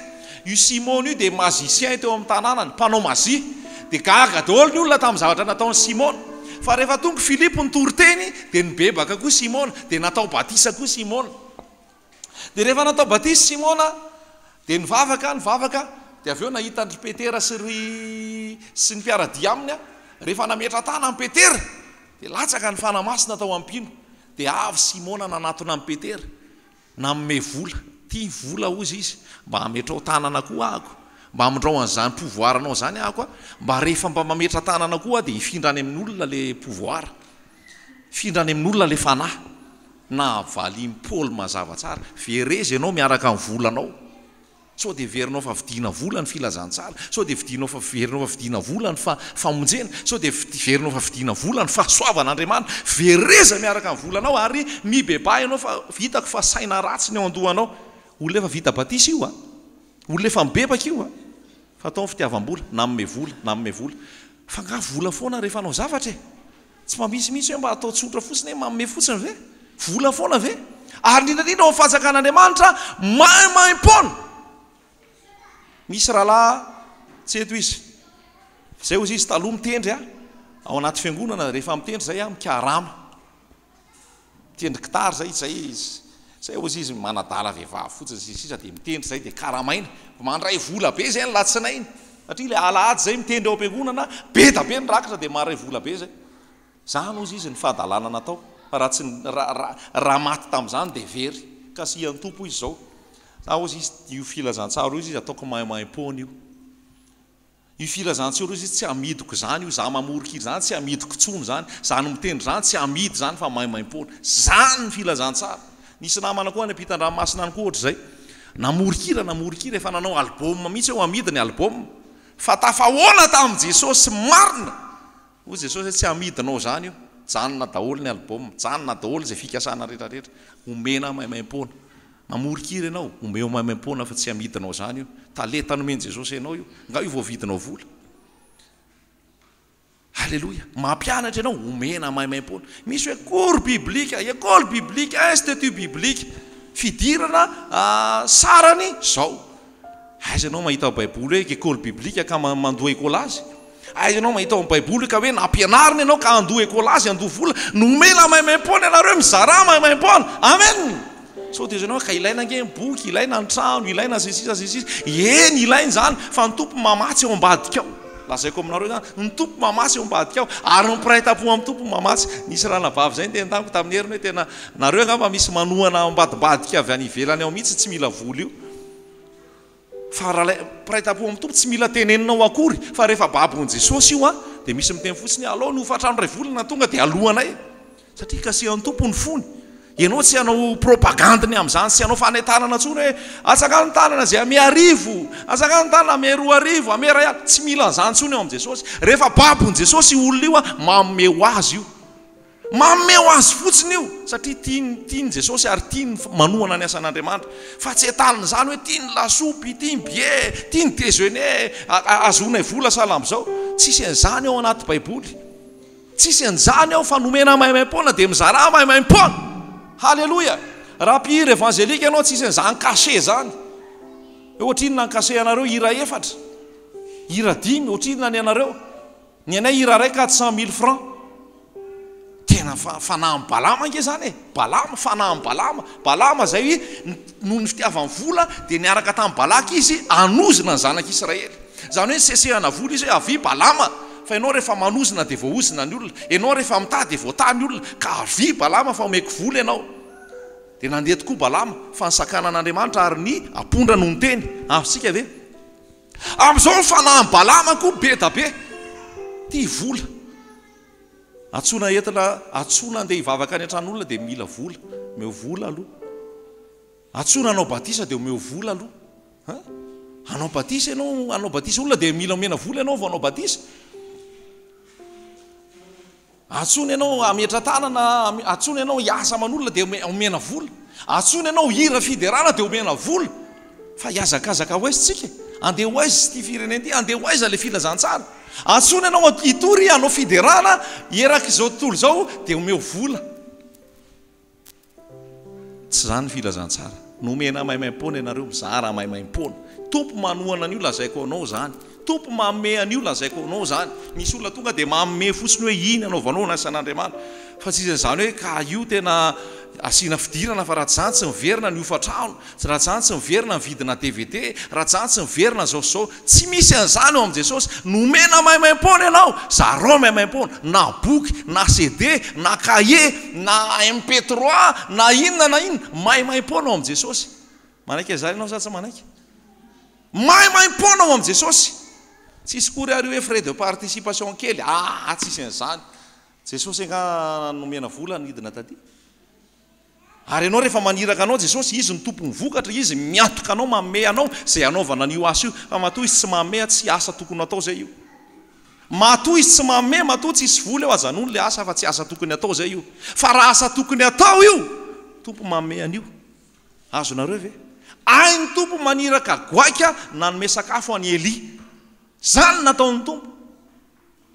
Io Simona io dia magicien teo amin'ny tanànany, mpanao magie. Dia gaga daholo ny olona tamin'ny zavatra nataony Simona. Fa rehefa tonga Filipo nitory-teny dia nibebaka koa Simona, dia natao batisa koa Simona. Dia rehefa natao batisa Simona dia nivavaka dia avy eo nahita andry Petera sy ny mpiaradia aminy. Rehefa nametra tana amin'ny Petera dia latsaka ny fanamasina tao ampino. Dia avy Simona nanatona amin'ny Petera nanome vola. Tia vola ozy izy, mba hametrao tanana koa ahako, mba hamondrao an'izany pouvoiranao zany ahako, mba rehefa mba mametra tanana koa dia hifindrany amin'ny olona le pouvoir, hifindrany amin'ny olona le fanahy. Na valiny Paul mazava tsara, verezy ianao miaraka amin'ny volanao. So dia verinao fa vidiana vola ny filazantsara, so dia verinao fa vidiana vola ny famonjena, so dia verinao fa vidiana vola ny fahasoavan'Andriamanitra. Vereza miaraka amin'ny volanao ary mibeba ianao fa vitako fa saina ratsy ny ao andohanao. Olona efa vita batisa io olona efa mibebaka io fa atao fitiavam-bola na mome vola fa nga vola foana rehefa anao zavatra tsy mba misy hoe mba atao tsotra fotsiny hoe manome fotsiny ve vola foana ve ary indrindra ao fanjakan'Andriamanitra maimaimpona. Misy rahalahy tsy eto izy zay ozy izy taloha mitendry ao anaty fiangonana. Rehefa mitendry zay mikarama mitendry gitara zay ozy izy manadala vehivavy fotsiny sisa dia mitendry zay dia karamaina mandray vola be zay ny latsina iny satria le alahady zay mitendry ao am-piangonana be da be ny rakitra dia mandray vola be zay. Zany ozy izy ny fahadalana natao fa raha tsy raha maty tamin'izany dia very kasihan'ny tompo izy zao. Ozy izy io filazantsara io izy ataoko maimaimpona io filazantsara izy tsy amidiko zany io za mamorikiry zany tsy amidiko tsono zany mitendry zany tsy amidy zany fa maimaimpona zany ny filazantsara. Nisy namana koa ny ampitan-dranomasina any koa ohatra zay namorikira efa nanao album mihitsy eo amidy ny album fa tafahoana tamin'i Jesosy marina hoy Jesosy tsy amidinao zany io janona daholo ny album janona daholo zay fikasana rehetrarehetra omena maimaimpona. Mamorikira ianao omeo maimaimpona fa tsy amidinao zany io talenta nomeny Jesosy ianao io nga io voavidinao vola. Alléluia. Mampianatra ianao omena maimaimpona. Misy hoe cours biblique, école biblique, institut biblique, fidirana sarany zao. Aiza ianao mahita baiboly hoe école biblique ka mandoa écolazy. Aiza ianao mahita baiboly ka hoe nampianarina ianao ka andoa écolazy andoa vola nomena maimaimpona ianareo mizara maimaimpona. Amen. So dia ianao ka ilaina nge boky, ilaina ny trano, ilaina zay eny ilaina zany fa ny tompo mamatsy eo ambadika ao. Lazaiko aminareo zany ny tompo mamatsy eo ambadika ao ary mipiray-tampo amin'ny tompo mamatsy. Nisy ranavavy zay tena tamiko tamin'ny heriny hoe tena nareo angamba misy manohana ambadibadika avy any ivelany ao mihitsy tsy mila vola io fa raha piray-tampo amin'ny tompo tsy mila teneninao akory fa rehefa babon'i Jesosy io dia misy miteny fotsiny alao ny hofatrano ray volana tonga dia alohanay satria kasihan'ny tompo ny fony. Ianao tsy hanao propagandany amin'izany, tsy hanao fanentanana tsony hoe atsakany tanana zay ame arivo, atsakany tanana ame 2 arivo, ame ray alina. Tsy mila an'izany tsony eo amin'i Jesosy. Rehefa babon'i Jesosy olona io mameo azy io. Mameo azy fotsiny io satria tiany Jesosy ary tiany manohana ny asan'Andriamanitra. Fa tsy etalina zany hoe tiany lasopy, tiany bie, tiany déjeuner, azonay vola salam'izao. Tsisy an'izany ao anaty baiboly. Tsisy an'izany ao fa nomena maimaimpona dia mizara maimaimpona. Halleluja. Raha mpihira evangelika ianao tsisy an'izany cachet zany. Ohatrinona ny cachet anareo hira 4, hira 5, ohatrinona ny anareo. Ny anay hira ray 400 000 francs. Tena fanahy amin'ny Balama nge zany Balama, fanahy amin'ny Balama. Balama zay noho ny fitiavany vola dia niaraka tamin'ny Balaka izy anozina ny zanak'Israely. Zany hoe sesehana vola izy hoe avy Balama. Fa ianao rehefa manozina dia voaozina ny olona, ianao rehefa mitady dia voatah ny olona ka avy Balama fa omeko vola ianao. Dia nandeha tokoa Balama fa nisakanan'Andriamanitra ary ny apondra no niteny amintsika ve amin'izao fanahy amin'ny Balama koa be da be tia vola. Atsona entina atsona andeha hivavaka any an-tranon'olona dia mila vola, omeo vola aloha. Atsona anao batisa dia omeo vola aloha. Anao batisa ianao, anao batisa olona dia mila omena vola ianao vao anao batisa. Atsona ianao ametra tanana, atsona ianao hiasa aman'olona dia omena vola. Atsona ianao hira fiderana dia omena vola. Fa hiazakazaka ho aiza tsika? Andeha ho aiza ity firenena ity? Andeha ho aiza le filazantsara? Antsony anao itory anao fiderana eraka izao tontolo zao dia omeo vola. Tsy zany filazantsara. Nomena maimaim-pona ianareo mizara maimaim-pona. Tompo manohana an'io lazaiko anao zany. Tompo maome an'io lazaiko anao zany. Misy olona tonga dia maome fotsiny hoe iny anaovanao na san'Andriamanitra. Fa tsy izany hoe ka io tena asiana fidirana fa raha tsy zany tsy miverina ny ofatrano, raha tsy zany tsy miverina ny vidina DVD, raha tsy zany tsy miverina zao tsy misy an'izany eo amin'i Jesosy. Nomena maimaim-pona ianao, zarao maimaim-pona, na boky, na CD, na cahier, na MP3, na inona, maimaim-pona ao amin'i Jesosy. Manaiky azary ianao sa tsy manaiky? Maimaim-pona ao amin'i Jesosy. Tsisy kory ary hoe frais de participation kely, tsisy an'izany. Jesosy nga nomena vola nidina taty. Ary ianao rehefa maniraka anao Jesosy, izy ny tompony vokatra, izy miantoka anao, maome anao zay anaovana an'io asa io. Fa matoa izy tsy maome, tsy asa tokony atao zay io. Matoa izy tsy maome, matoa tsisy vola eo ajanony le asa fa tsy asa tokony atao zay io. Fa raha asa tokony atao io, tompo maome an'io. Azonareo ve? Ai ny tompo maniraka goaika nanome sakafo an'i Eli. Zany nataon'ny tompo.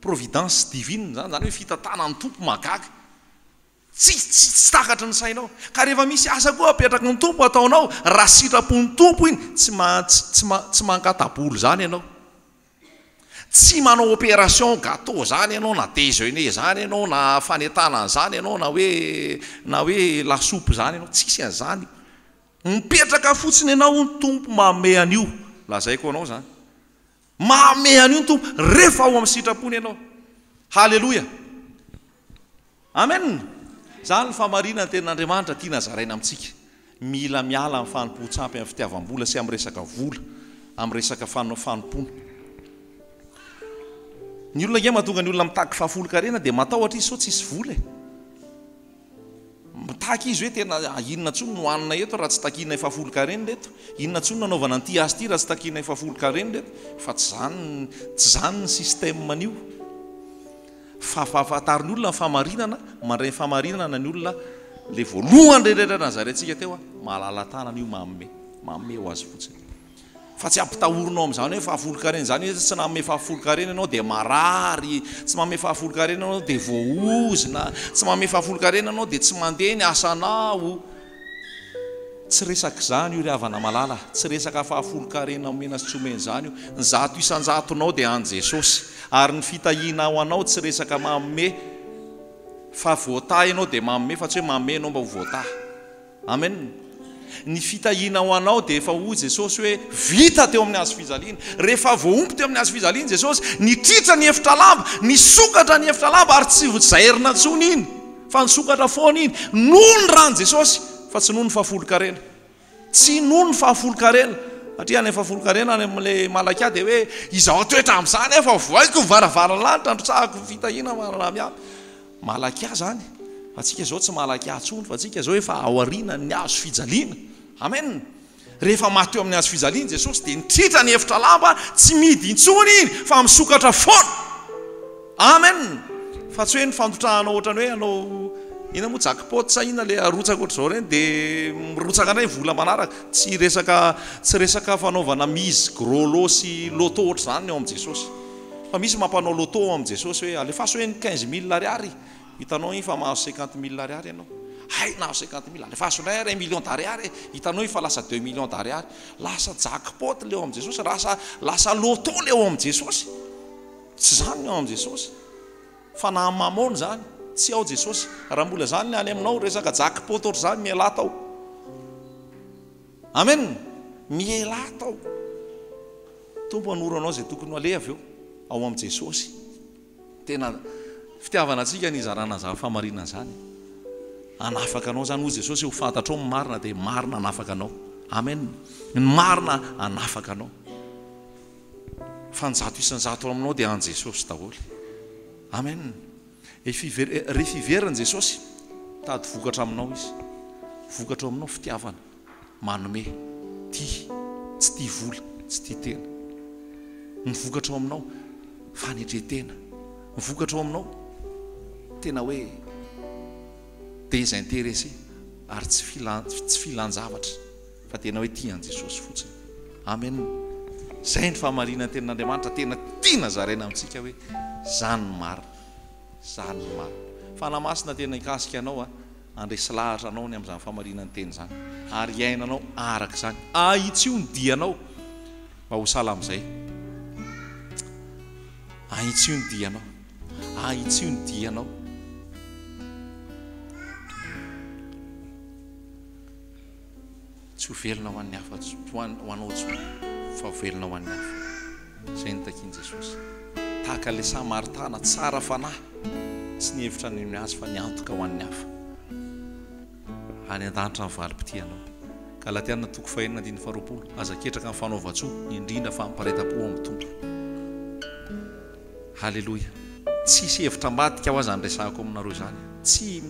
Providence divine zany hoe fitatana ny tompo magaga. Tsy takatra ny sainao. Ka rehefa misy asa koa apetraka ny tompo ataonao, raha sitrapon'ny tompo iny, tsy mankataboly zany ianao. Tsy manao opération gâteau zany ianao, na déjeuner zany ianao, na fanetana zany ianao, na hoe lasopy zany ianao, tsisy an'izany. Mipetraka fotsiny ianao ny tompo maome an'io. Lazaiko anao zany. Maome an'io ny tompo rehefa ao amin'ny sitrapony ianao. Halleloja. Amen. Zany ny famarinana ny tenin'Andriamanitra tia nazaraina amintsika. Mila miala amin'ny fanompoan-tsampy amin'ny fitiavam-bola sy amin'ny resaka vola, amin'ny resaka fanompona. Ny olona nge mahatonga ny olona mitaky fahafolo-karena dia matahotra izy sao tsisy vola. Mitaky izy hoe tena inona tsony no hanina eto raha tsy takinay fahafolo-karena eto. Inona tsony nanaovana an'ity asa ity raha tsy takinay fahafolo-karena eto. Fa tsy zany ny système an'io. Fa fahafantariny olona ny famarinana, mandray famarinana ny olona le voalohany rehetra nazarentsika teo mahalala tanana io maome ho azy fotsiny. Fa tsy ampitahorinao amin'izany hoe fahafolo-karena zany hoe tsy nanome fahafolo-karena ianao dia marary, tsy manome fahafolo-karena ianao dia voaozina, tsy manome fahafolo-karena ianao dia tsy mandeha ny asanao. Tsy resaka zany io ry havana malala, tsy resaka fahafolo-karena omena sy tsy omena zany io. Ny zato isan-jatonao dia an' Jesosy. Ary ny fitahina ao anao tsy resaka maome fa voata ianao dia maome fa tsy hoe maome ianao mba ho voata. Amen. Ny fitahina ao anao dia efa hoy Jesosy hoe vita teo amin'ny hazo fijaliana. Rehefa voaompy teo amin'ny hazo fijaliana Jesosy, nitritra ny efitra lamba, nisokatra ny efitra lamba ary tsy zairina ntsony iny fa nisokatra foana iny. Noho ny rano Jesosy fa tsy noho ny fahafolo-karena. Tsy noho ny fahafolo-karena. Satria ny fahafolo-karena any amin'ilay Malakia dia hoe izaho toetra amin'izany efa voaiko varavaran'ny lanitra androtsahako fitahina marana miaby. Malakia zany. Fa tsika izao tsy Malakia intsony fa tsika izao efa ao aorianany ny hazo fijaliana. Amen. Rehefa maty eo amin'ny hazo fijaliana Jesosy dia nitritra ny efitra lamba, tsy midy intsony iny fa misokatra foana. Amen. Fa tsy hoe ny fandotrahanao ohatrany hoe anao ina moa jackpot sa ina le arotsaka ohatr'izao reny dia mirotsaka indray vola manaraka. Tsy resaka fanaovana mise gros lot sy loto ohatr' izany eo amin'i Jesosy. Fa misy mampanao loto ao amin'i Jesosy hoe alefaso hoe 15 000 ariary. Hitanao iny fa mahazo 50 000 ariary ianao. Hay nahazo 50 000. Alefaso indray ary 1 million d'ariary. Hitanao iny fa lasa 2 millions d'ariary. Lasa jackpot le ao amin'i Jesosy. Lasa loto le ao amin'i Jesosy. Tsy zany ao amin'i Jesosy. Fa na mamona zany. Tsy ao Jesosy. Raha mbola zany ny any aminao resaka jackpot ohatr' zany miela tao. Amen. Miela tao. Tompo anoro anao zay tokony aleha avy eo ao amin'i Jesosy. Tena fitiavana antsika ny zarana zava famarinana zany. Anafaka anao zany hoy Jesosy ho fantatrao ny marina dia marina anafaka anao. Amen. Ny marina anafaka anao. Fa ny zato isan-jato aminao dia an' Jesosy daholo. Amen. Rehefa iveriny Jesosy tady vokatra aminao izy. Vokatra aminao fitiavana, manome, tia, tsy tia vola, tsy tia tena. Ny vokatra aminao fanetretena. Ny vokatra aminao tena hoe désintéressé ary tsy filan-javatra fa tena hoe tia an' Jesosy fotsiny. Amen. zay ny fahamarinana tenin'Andriamanitra tena tiana zaraina amintsika hoe zany marina, zany marina. Fanamasina tena ikasika anao andresy lahatra anao ny amin'izany fahamarinana teny zany ary iainanao araka izany. Ahitsio ny dianao mba ho sala amin'izay. Ahitsio ny dianao, ahitsio ny dianao. Tsy ho velona ho an'ny hafa, ho anao tsy fa ho velona ho an'ny hafa. Izay ny takian Jesosy. Tahaka ilay Samaritana tsara fanahy, tsy ny hevitra ny azy fa niantoka ho an'ny hafa. Any an-danitra ny valim-pity anao. Galatiana 5:9-20. Aza ketraka amin'ny fanaova-tsoa, indrindra fa miparetam-po amin'ny tompo. Halleloja. Tsisy hevitra ambadika ho aza ny resahako aminareo zany. Tsy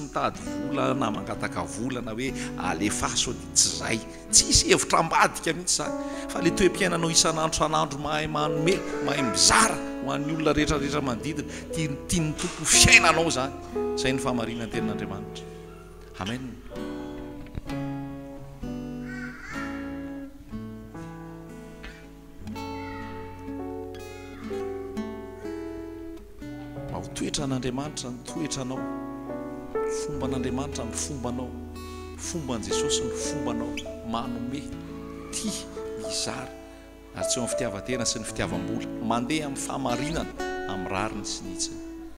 mitady vola na mangataka vola na hoe alefaso tsy zay. Tsisy hevitra ambadika mihitsy zany. Fa le toe-piainanao isan'andro san'andro mahay manome, mahay mizara ho an'ny olona rehetrarehetra manodidina, tiany tompo fiainanao zany. Zay ny fahamarinana tenin'Andriamanitra. Amen. Toetra n'Andriamanitra ny toetranao, fomba n'Andriamanitra ny fombanao, fomban' Jesosy ny fombanao, manome, tia, mizara, ary tsy eo amin'ny fitiavan-tena sy ny fitiavam-bola, mandeha amin'ny fahamarinana, amin'ny rariny sy nitsiny.